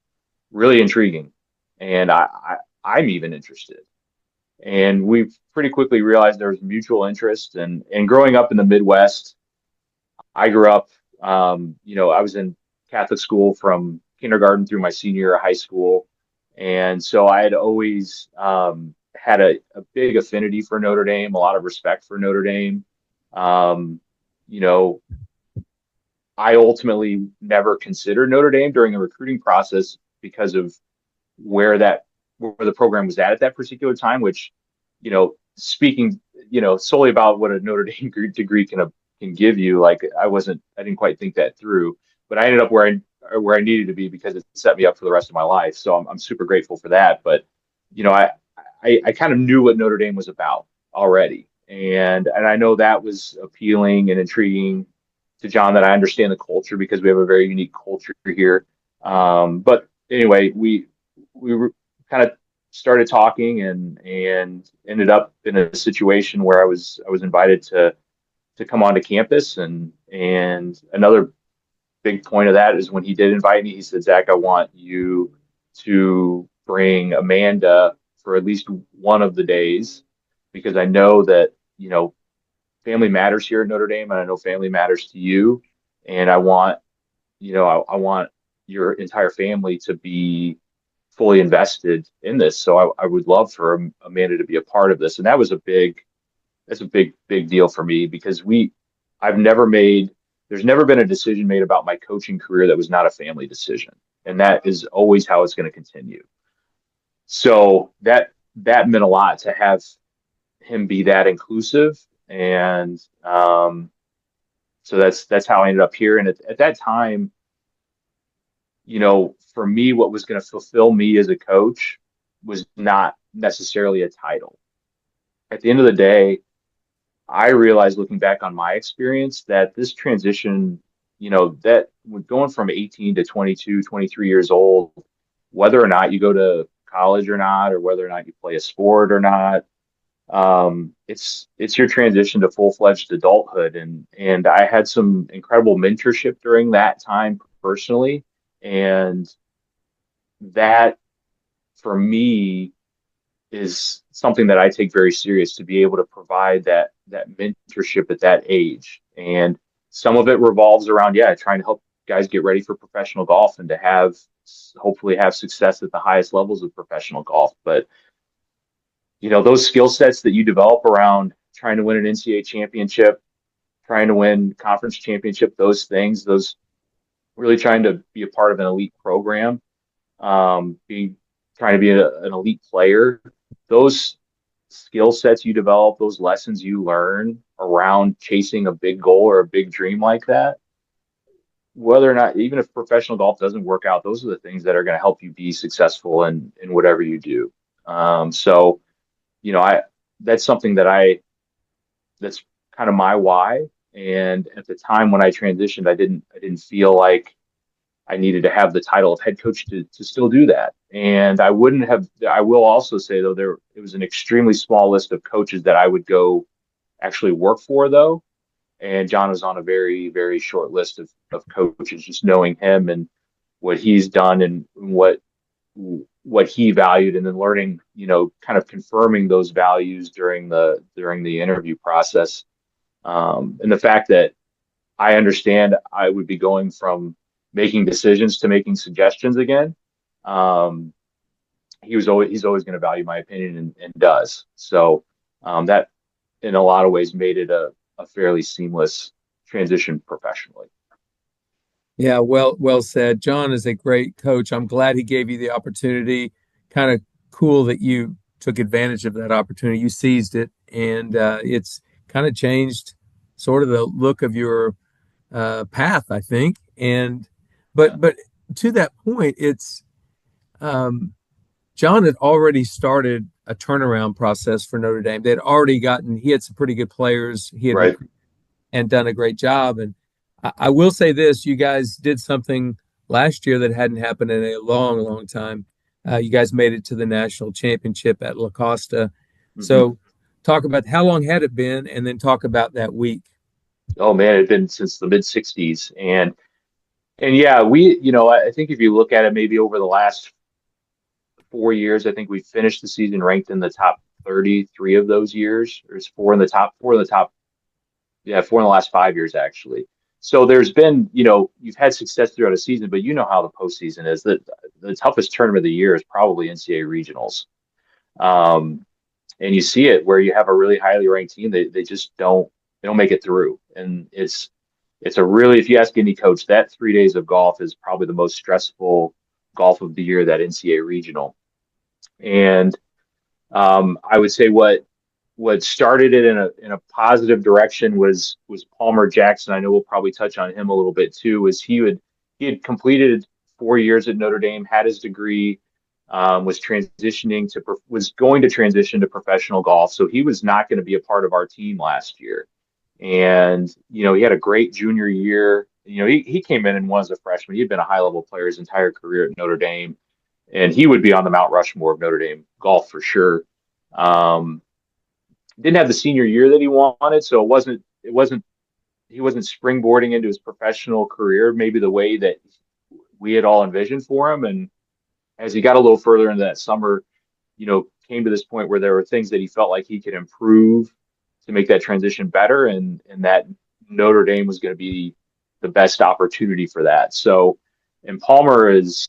really intriguing. And I'm even interested. And we pretty quickly realized there was mutual interest. And growing up in the Midwest, I grew up, I was in Catholic school from kindergarten through my senior year of high school. And so I had always had a big affinity for Notre Dame, a lot of respect for Notre Dame. Um, you know, I ultimately never considered Notre Dame during the recruiting process because of where that where the program was at that particular time, which, speaking, solely about what a Notre Dame degree can give you, like I didn't quite think that through, but I ended up where I needed to be because it set me up for the rest of my life. So I'm super grateful for that. But, you know, I kind of knew what Notre Dame was about already. And I know that was appealing and intriguing to John, that I understand the culture because we have a very unique culture here. But anyway, we were kind of started talking and ended up in a situation where I was invited to come onto campus. And another big point of that is when he did invite me, he said, Zach, I want you to bring Amanda for at least one of the days, because I know that, family matters here at Notre Dame, and I know family matters to you. And I want, I want your entire family to be fully invested in this. So I would love for Amanda to be a part of this. And that's a big deal for me, because I've never made, there's never been a decision made about my coaching career that was not a family decision. And that is always how it's going to continue. So that meant a lot to have him be that inclusive. And so that's how I ended up here. And at that time, for me, what was going to fulfill me as a coach was not necessarily a title. At the end of the day, I realized, looking back on my experience, that this transition, that going from 18 to 22, 23 years old, whether or not you go to college or not, or whether or not you play a sport or not, it's your transition to full-fledged adulthood. And I had some incredible mentorship during that time personally. And that, for me, is something that I take very serious, to be able to provide that mentorship at that age. And some of it revolves around, trying to help guys get ready for professional golf and to hopefully have success at the highest levels of professional golf. But those skill sets that you develop around trying to win an NCAA championship, trying to win conference championship, those things, those really trying to be a part of an elite program, trying to be an elite player, those skill sets you develop, those lessons you learn around chasing a big goal or a big dream like that, whether or not, even if professional golf doesn't work out, those are the things that are going to help you be successful in whatever you do. So, that's something that's kind of my why. And at the time when I transitioned, I didn't feel like I needed to have the title of head coach to still do that. And I will also say, though, it was an extremely small list of coaches that I would go actually work for, though. And John was on a very, very short list of coaches, just knowing him and what he's done and what he valued, and then learning, kind of confirming those values during the interview process. And the fact that I understand I would be going from making decisions to making suggestions again. He's always going to value my opinion, and does. So that in a lot of ways made it a fairly seamless transition professionally. Yeah, well said. John is a great coach. I'm glad he gave you the opportunity. Kind of cool that you took advantage of that opportunity. You seized it, and it's kind of changed sort of the look of your path, I think. And but to that point, it's John had already started a turnaround process for Notre Dame. He had some pretty good players. He had Right. and done a great job. And I will say this, you guys did something last year that hadn't happened in a long, long time. You guys made it to the national championship at La Costa. Mm-hmm. So talk about how long had it been, and then talk about that week. Oh man, it had been since the mid 60s. And yeah, I think if you look at it, maybe over the last 4 years, I think we finished the season ranked in the top 33 of those years. There's four in the top, yeah, four in the last 5 years, actually. So there's been, you've had success throughout a season, but you know how the postseason is. The toughest tournament of the year is probably NCAA regionals. And you see it where you have a really highly ranked team, they just they don't make it through. And it's a really, if you ask any coach, that 3 days of golf is probably the most stressful golf of the year, that NCAA regional. And I would say what started it in a positive direction was Palmer Jackson. I know we'll probably touch on him a little bit too. He had completed 4 years at Notre Dame, had his degree, was going to transition to professional golf. So he was not going to be a part of our team last year. And he had a great junior year. He came in and won as a freshman. He had been a high level player his entire career at Notre Dame, and he would be on the Mount Rushmore of Notre Dame golf for sure. Didn't have the senior year that he wanted, so he wasn't springboarding into his professional career maybe the way that we had all envisioned for him. And as he got a little further into that summer, came to this point where there were things that he felt like he could improve to make that transition better, and that Notre Dame was going to be the best opportunity for that. So, and Palmer is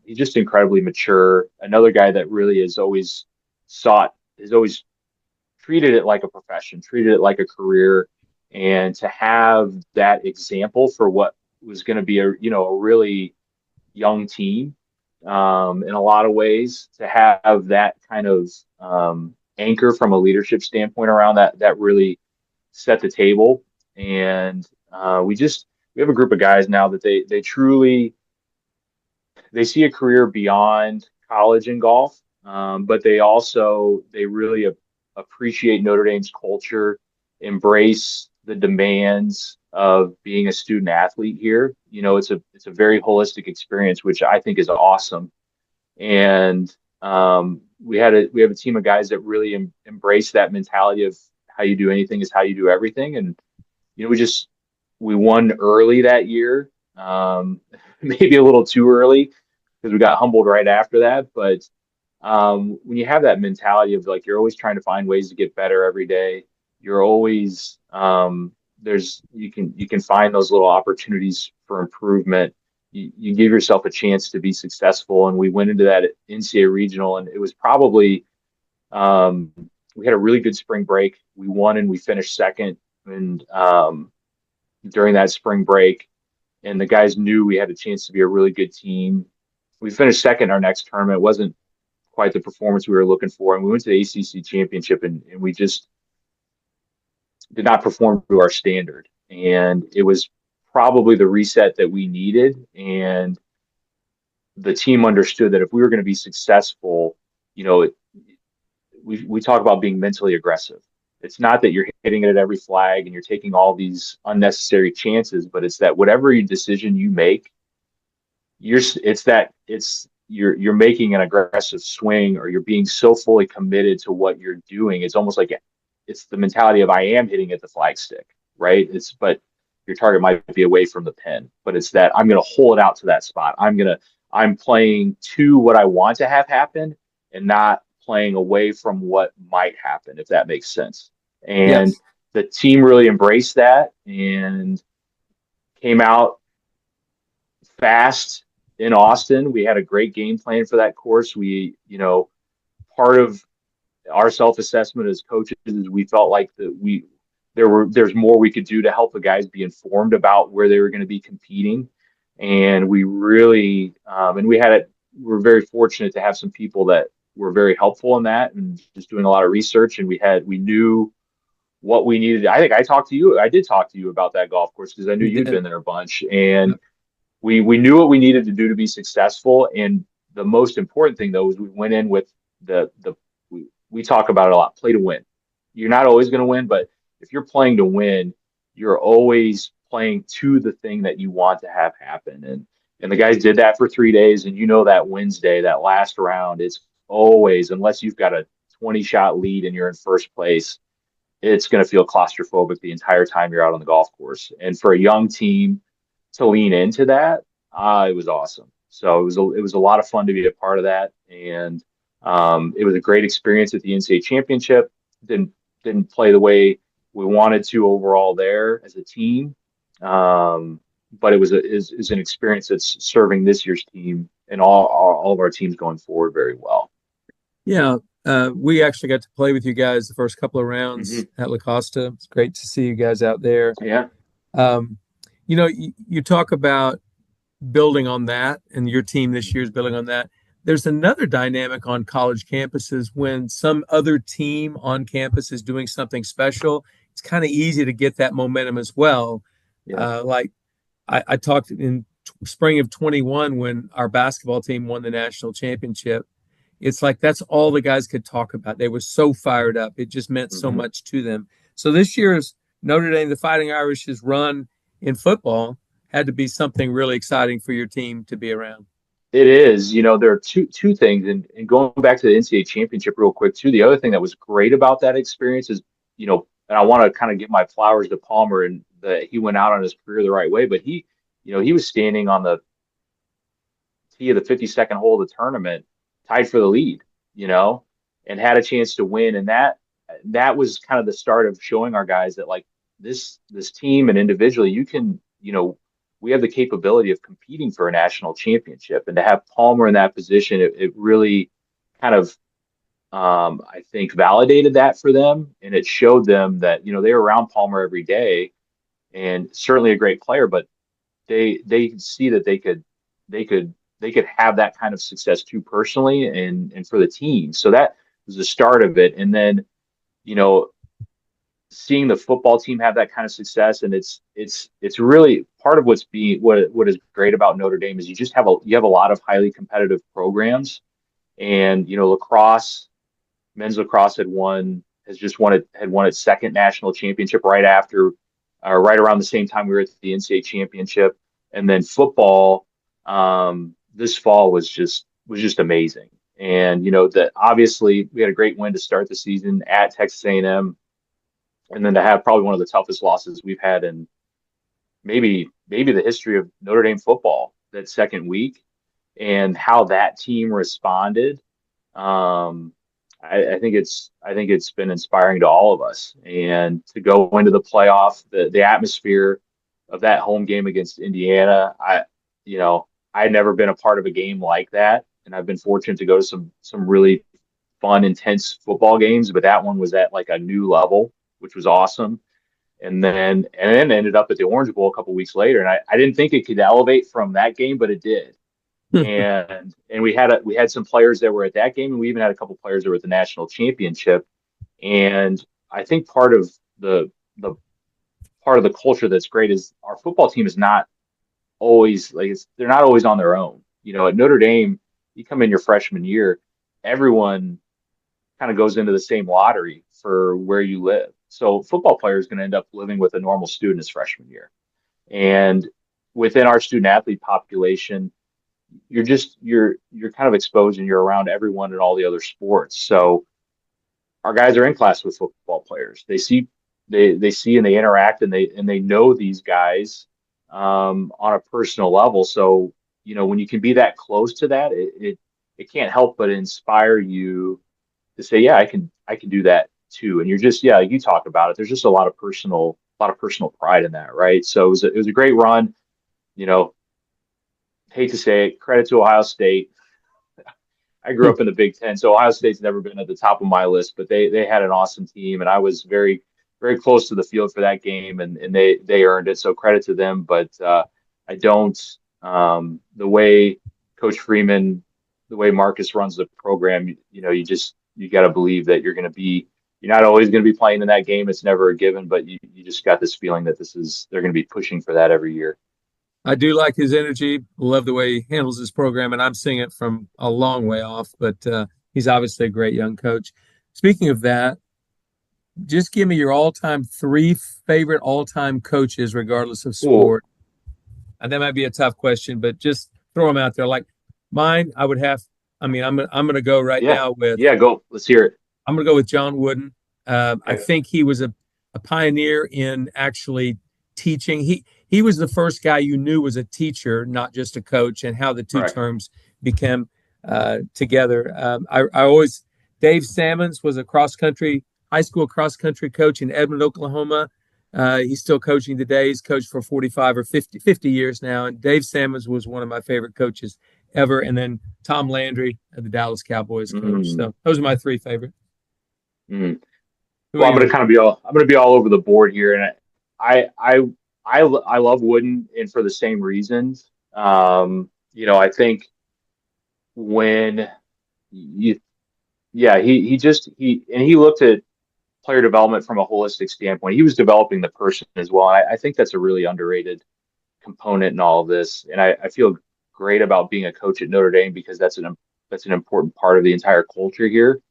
he's just incredibly mature. Another guy that really has always treated it like a profession, treated it like a career, and to have that example for what was going to be a really young team in a lot of ways, to have that kind of anchor from a leadership standpoint around that really set the table. And we have a group of guys now that they truly they see a career beyond college in golf, but they really appreciate Notre Dame's culture, embrace the demands of being a student athlete here. It's a very holistic experience, which I think is awesome. And we have a team of guys that really embrace that mentality of how you do anything is how you do everything. And we won early that year, maybe a little too early because we got humbled right after that. But when you have that mentality of like you're always trying to find ways to get better every day, you're always you can find those little opportunities for improvement. You give yourself a chance to be successful. And we went into that NCAA regional, and it was probably we had a really good spring break. We won and we finished second, and during that spring break, and the guys knew we had a chance to be a really good team. We finished second in our next tournament. It wasn't quite the performance we were looking for, and we went to the ACC championship, and we just did not perform to our standard. And it was probably the reset that we needed. And the team understood that if we were going to be successful, we talk about being mentally aggressive. It's not that you're hitting it at every flag and you're taking all these unnecessary chances, but it's that whatever decision you make, you're making an aggressive swing, or you're being so fully committed to what you're doing. It's almost like it's the mentality of I am hitting at the flagstick, right? But your target might be away from the pin, but it's that I'm going to hold out to that spot. I'm playing to what I want to have happen and not playing away from what might happen, if that makes sense. And Yes. the team really embraced that and came out fast in Austin. We had a great game plan for that course. Part of our self-assessment as coaches is we felt like there's more we could do to help the guys be informed about where they were going to be competing. And we really and we're very fortunate to have some people that were very helpful in that and just doing a lot of research. And we knew what we needed. I think I did talk to you about that golf course because I knew You you'd did. been there a bunch. And we knew what we needed to do to be successful. And the most important thing though was we went in with we talk about it a lot, play to win. You're not always going to win, but if you're playing to win, you're always playing to the thing that you want to have happen. And the guys did that for 3 days. And that Wednesday, that last round, it's always, unless you've got a 20-shot lead and you're in first place, it's going to feel claustrophobic the entire time you're out on the golf course. And for a young team to lean into that, it was awesome. So it was a lot of fun to be a part of that. And it was a great experience at the NCAA championship. Didn't play the way we wanted to overall there as a team, but it was is an experience that's serving this year's team and all of our teams going forward very well. Yeah. We actually got to play with you guys the first couple of rounds Mm-hmm. at La Costa. It's great to see you guys out there. Yeah. You talk about building on that, and your team this year is building on that. There's another dynamic on college campuses when some other team on campus is doing something special. It's kind of easy to get that momentum as well. Yeah. Like I talked in spring of 21 when our basketball team won the national championship. It's like that's all the guys could talk about. They were so fired up. It just meant so Mm-hmm. much to them. So this year's Notre Dame, the Fighting Irish's run in football had to be something really exciting for your team to be around. It is. There are two things, and going back to the NCAA championship real quick too. The other thing that was great about that experience is, and I want to kind of give my flowers to Palmer and that he went out on his career the right way, but he was standing on the tee of the 52nd hole of the tournament, tied for the lead, and had a chance to win. And that was kind of the start of showing our guys that like this team and individually, you can, we have the capability of competing for a national championship. And to have Palmer in that position, it really kind of, I think, validated that for them. And it showed them that, they were around Palmer every day and certainly a great player, but they could see that they could have that kind of success too personally and for the team. So that was the start of it. And then, seeing the football team have that kind of success, and it's really part of what is great about Notre Dame is you have a lot of highly competitive programs, and lacrosse, men's lacrosse had won its second national championship right around the same time we were at the NCAA championship, and then football this fall was just amazing. And that obviously we had a great win to start the season at Texas A&M, and then to have probably one of the toughest losses we've had in maybe the history of Notre Dame football that second week, and how that team responded. I think it's been inspiring to all of us, and to go into the playoff, the atmosphere of that home game against Indiana. I had never been a part of a game like that, and I've been fortunate to go to some really fun, intense football games, but that one was at like a new level, which was awesome. And then ended up at the Orange Bowl a couple weeks later, and I didn't think it could elevate from that game, but it did. And we had some players that were at that game, and we even had a couple players that were at the national championship. And I think part of the culture that's great is our football team is not always they're not always on their own. At Notre Dame, you come in your freshman year, everyone kind of goes into the same lottery for where you live. So football player is going to end up living with a normal student his freshman year. And within our student athlete population, you're kind of exposed and you're around everyone in all the other sports. So our guys are in class with football players. They see and they interact, and they know these guys on a personal level. So, when you can be that close to that, it can't help but inspire you to say, yeah, I can do that too. And you're just, yeah, like you talk about it. There's just a lot of personal pride in that, right? So it was a great run. Hate to say it, credit to Ohio State. I grew up in the Big Ten, so Ohio State's never been at the top of my list, but they had an awesome team, and I was very, very close to the field for that game, and they earned it. So credit to them. But I don't the way Coach Freeman, the way Marcus runs the program, you got to believe that you're not always going to be playing in that game. It's never a given, but you just got this feeling that they're going to be pushing for that every year. I do like his energy. Love the way he handles his program, and I'm seeing it from a long way off, but he's obviously a great young coach. Speaking of that, just give me your three favorite all-time coaches, regardless of sport. Cool. And that might be a tough question, but just throw them out there. Like mine, I'm going to go now with. Yeah, go. Let's hear it. I'm going to go with John Wooden. I think he was a pioneer in actually teaching. He was the first guy you knew was a teacher, not just a coach, and how the two terms became together. Dave Salmons was a high school cross country coach in Edmond, Oklahoma. He's still coaching today. He's coached for 45 or 50 years now. And Dave Salmons was one of my favorite coaches ever. And then Tom Landry, the Dallas Cowboys coach. So those are my three favorite. Well, I'm going to be all over the board here. And I love Wooden, and for the same reasons. I think when he looked at player development from a holistic standpoint. He was developing the person as well. I think that's a really underrated component in all of this. And I feel great about being a coach at Notre Dame because that's an important part of the entire culture here.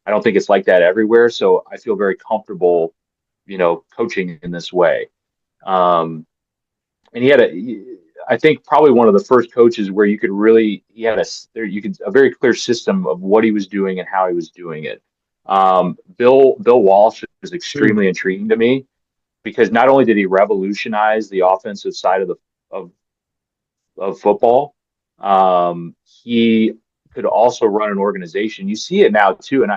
I don't think it's like that everywhere. So I feel very comfortable, coaching in this way. And I think probably one of the first coaches where you could really, a very clear system of what he was doing and how he was doing it. Bill Walsh is extremely intriguing to me because not only did he revolutionize the offensive side of football, He could also run an organization. You see it now too, and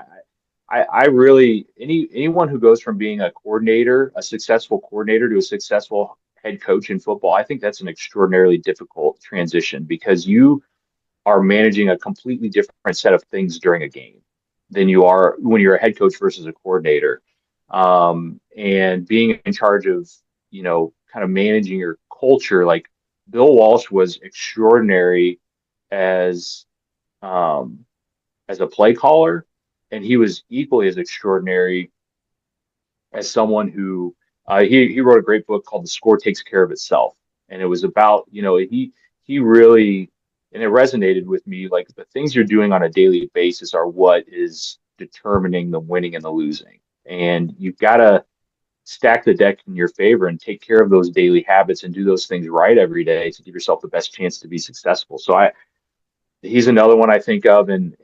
I really anyone who goes from being a coordinator, a successful coordinator, to a successful head coach in football, I think that's an extraordinarily difficult transition because you are managing a completely different set of things during a game than you are when you're a head coach versus a coordinator. And being in charge of, kind of managing your culture, like Bill Walsh was extraordinary as um, as a play caller, and he was equally as extraordinary as someone who he wrote a great book called The Score Takes Care of Itself, and it was about he really and it resonated with me like the things you're doing on a daily basis are what is determining the winning and the losing, and you've got to stack the deck in your favor and take care of those daily habits and do those things right every day to give yourself the best chance to be successful. So he's another one I think of, and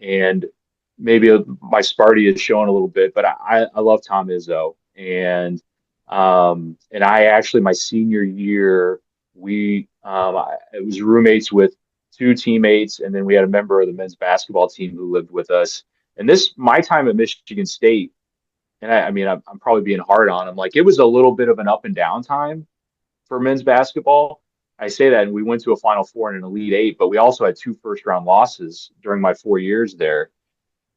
maybe my Sparty is showing a little bit, but I love Tom Izzo, and I actually my senior year it was roommates with two teammates, and then we had a member of the men's basketball team who lived with us. And this my time at Michigan State, and I mean I'm probably being hard on him, like it was a little bit of an up and down time for men's basketball. I say that, and we went to a Final Four and an Elite Eight, but we also had two first round losses during my 4 years there.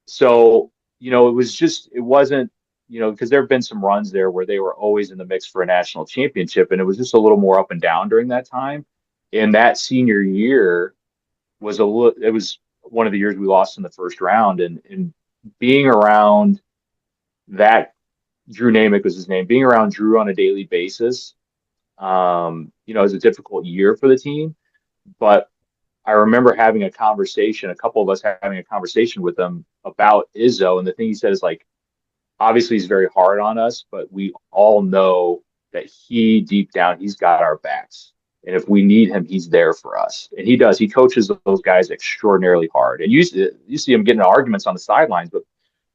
So, it wasn't, because there have been some runs there where they were always in the mix for a national championship, and it was just a little more up and down during that time. And that senior year it was one of the years we lost in the first round, and being around that Drew Namick was his name, being around Drew on a daily basis it was a difficult year for the team, but I remember having a conversation, a couple of us having a conversation with them about Izzo, and the thing he said is like, obviously he's very hard on us, but we all know that he deep down he's got our backs, and if we need him, he's there for us, and he does. He coaches those guys extraordinarily hard, and you see him getting arguments on the sidelines, but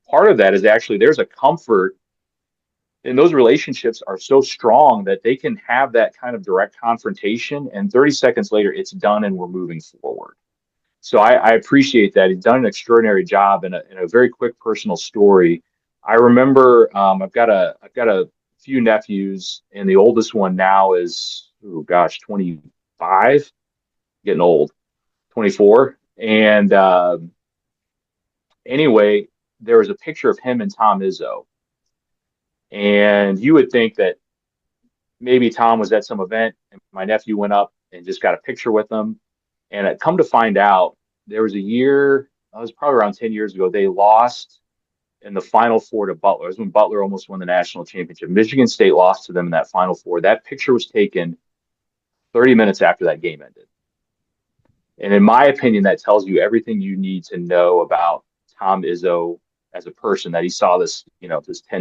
part of that is actually there's a comfort and those relationships are so strong that they can have that kind of direct confrontation and 30 seconds later it's done and we're moving forward. So I appreciate that. He's done an extraordinary job in a very quick personal story. I remember I've got a few nephews, and the oldest one now is, oh gosh, 25, getting old, 24. And anyway, there was a picture of him and Tom Izzo. And you would think that maybe Tom was at some event and my nephew went up and just got a picture with them. And it come to find out, there was a year, it was probably around 10 years ago, they lost in the Final Four to Butler. It was when Butler almost won the national championship. Michigan State lost to them in that Final Four. That picture was taken 30 minutes after that game ended. And in my opinion, that tells you everything you need to know about Tom Izzo as a person, that he saw this 10,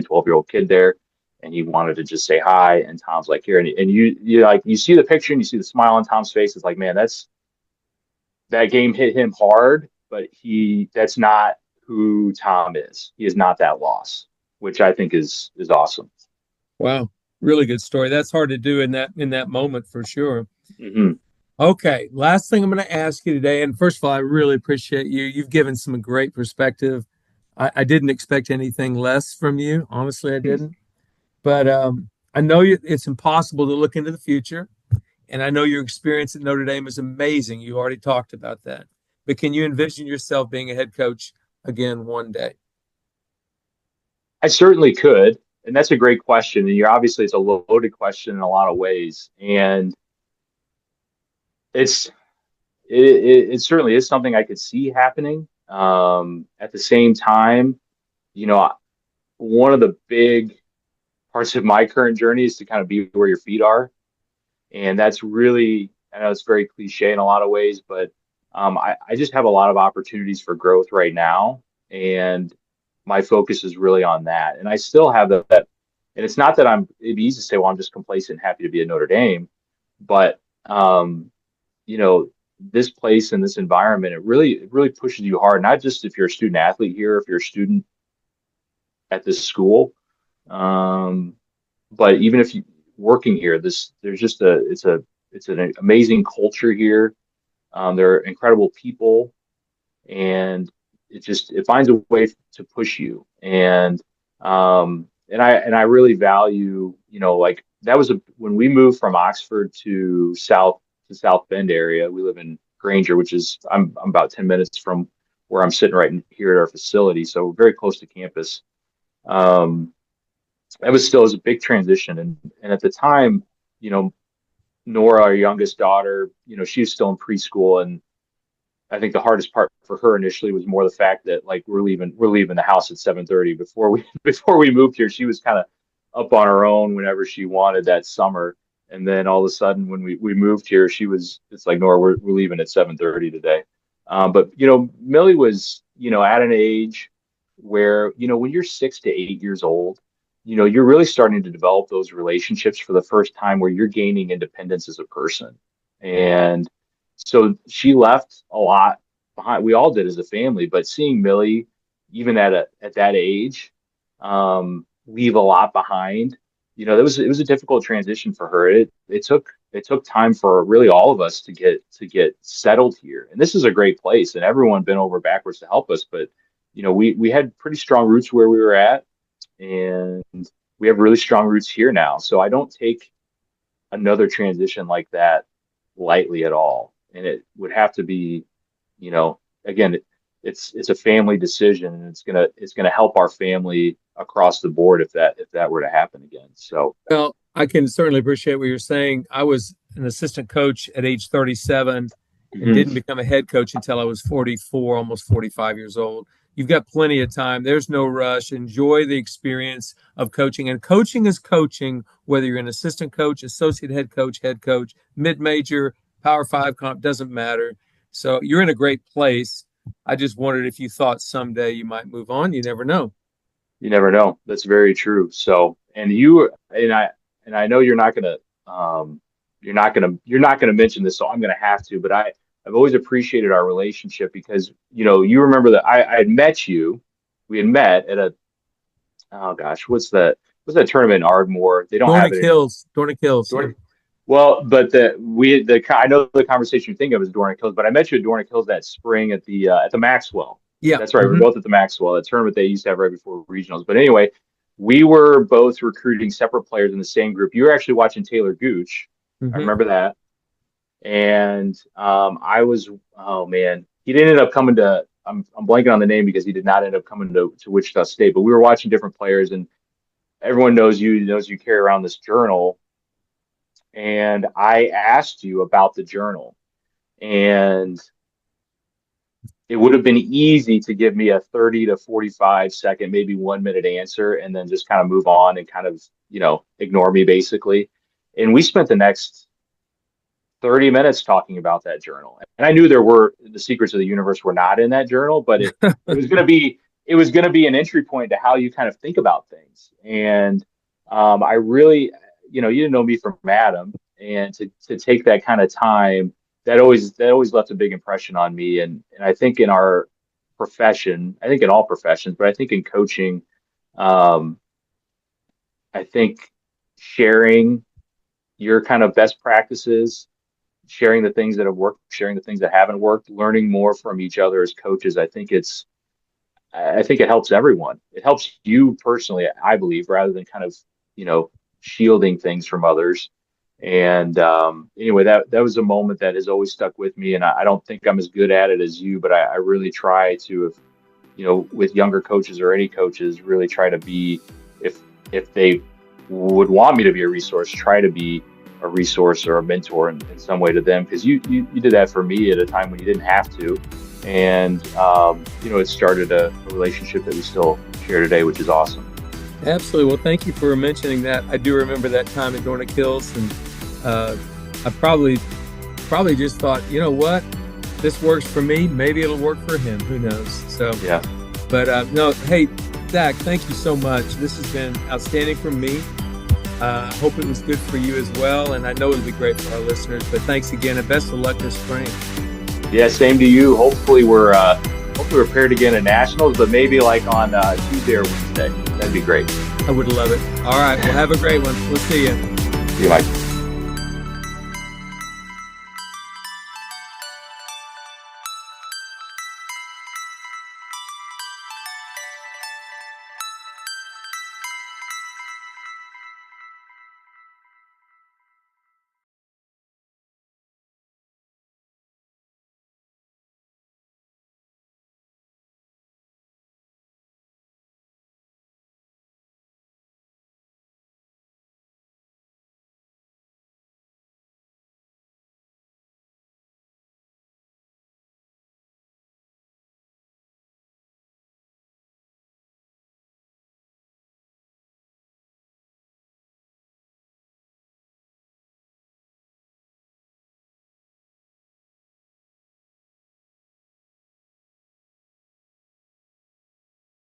12-year-old kid there and he wanted to just say hi. And Tom's like, here. And you see the picture and you see the smile on Tom's face. It's like, man, that game hit him hard, but that's not who Tom is. He is not that loss, which I think is awesome. Wow. Really good story. That's hard to do in that moment for sure. Mm-hmm. Okay, last thing I'm going to ask you today, and first of all, I really appreciate you. You've given some great perspective. I didn't expect anything less from you. Honestly, I didn't. But I know it's impossible to look into the future, and I know your experience at Notre Dame is amazing. You already talked about that. But can you envision yourself being a head coach again one day? I certainly could. And that's a great question. And it's a loaded question in a lot of ways. And it certainly is something I could see happening. At the same time, one of the big parts of my current journey is to kind of be where your feet are. And that's really, I know it's very cliche in a lot of ways, but I just have a lot of opportunities for growth right now. And my focus is really on that. And I still have that. And it's not that it'd be easy to say, well, I'm just complacent, happy to be at Notre Dame. But, you know, this place and this environment, it really pushes you hard, not just if you're a student athlete here, if you're a student at this school, but even if you working here, there's just it's an amazing culture here. They're incredible people, and it finds a way to push you. And I really value, like that was when we moved from Oxford to South Bend area. We live in Granger, which is I'm about 10 minutes from where I'm sitting right here at our facility, so very close to campus. Um, that was a big transition, and at the time, you know, Nora, our youngest daughter, she was still in preschool, and I think the hardest part for her initially was more the fact that like we're leaving the house at 7:30. Before we before we moved here, she was kind of up on her own whenever she wanted that summer. And then all of a sudden when we moved here, it's like, Nora, we're leaving at 7:30 today. But Millie was, at an age where, when you're 6 to 8 years old, you're really starting to develop those relationships for the first time where you're gaining independence as a person. And so she left a lot behind. We all did as a family, but seeing Millie, even at that age, leave a lot behind, it was a difficult transition for her. It took time for really all of us to get settled here. And this is a great place, and everyone bent over backwards to help us. But we had pretty strong roots where we were at, and we have really strong roots here now. So I don't take another transition like that lightly at all. And it would have to be, again, it's a family decision, and it's gonna help our family across the board if that were to happen again. So, well, I can certainly appreciate what you're saying. I was an assistant coach at age 37 and didn't become a head coach until I was 44, almost 45 years old. You've got plenty of time. There's no rush. Enjoy the experience of coaching. And coaching is coaching, whether you're an assistant coach, associate head coach, mid-major, Power 5 comp, doesn't matter. So you're in a great place. I just wondered if you thought someday you might move on. You never know. You never know. That's very true. So, and I know you're not gonna mention this, so I'm gonna have to. But I've always appreciated our relationship because you remember that I had met you. We had met at a, oh gosh, what's that tournament in Ardmore? They don't have it. Dornick Hills. Well, but I know the conversation you think of is Dornick Hills, but I met you at Dornick Hills that spring at the Maxwell. Yeah, that's right. We're both at the Maxwell, that tournament they used to have right before regionals. But anyway, we were both recruiting separate players in the same group. You were actually watching Taylor Gooch. I remember that. And I was, oh man, he didn't end up coming to. I'm blanking on the name because he did not end up coming to Wichita State. But we were watching different players, and everyone knows you carry around this journal. And I asked you about the journal, and it would have been easy to give me a 30 to 45 second, maybe 1 minute answer, and then just kind of move on and kind of, ignore me basically. And we spent the next 30 minutes talking about that journal. And I knew the secrets of the universe were not in that journal, but it was going to be an entry point to how you kind of think about things. And I really, you didn't know me from Adam, and to take that kind of time, that always left a big impression on me. And I think in our profession, I think in all professions, but I think in coaching, I think sharing your kind of best practices, sharing the things that have worked, sharing the things that haven't worked, learning more from each other as coaches, I think it helps everyone. It helps you personally, I believe, rather than kind of, shielding things from others. And anyway, that was a moment that has always stuck with me. And I don't think I'm as good at it as you, but I really try to, with younger coaches or any coaches, really try to be, if they would want me to be a resource, try to be a resource or a mentor in some way to them, because you did that for me at a time when you didn't have to. And it started a relationship that we still share today, which is awesome. Absolutely. Well, thank you for mentioning that. I do remember that time at Dornick Hills, and I probably just thought, you know what, this works for me. Maybe it'll work for him. Who knows? So yeah. But no, hey, Zac, thank you so much. This has been outstanding for me. Hope it was good for you as well, and I know it'll be great for our listeners. But thanks again, and best of luck this spring. Yeah, same to you. Hopefully we're paired again at Nationals, but maybe like on Tuesday or Wednesday. That'd be great. I would love it. All right. Well, have a great one. We'll see you. See you, Mike.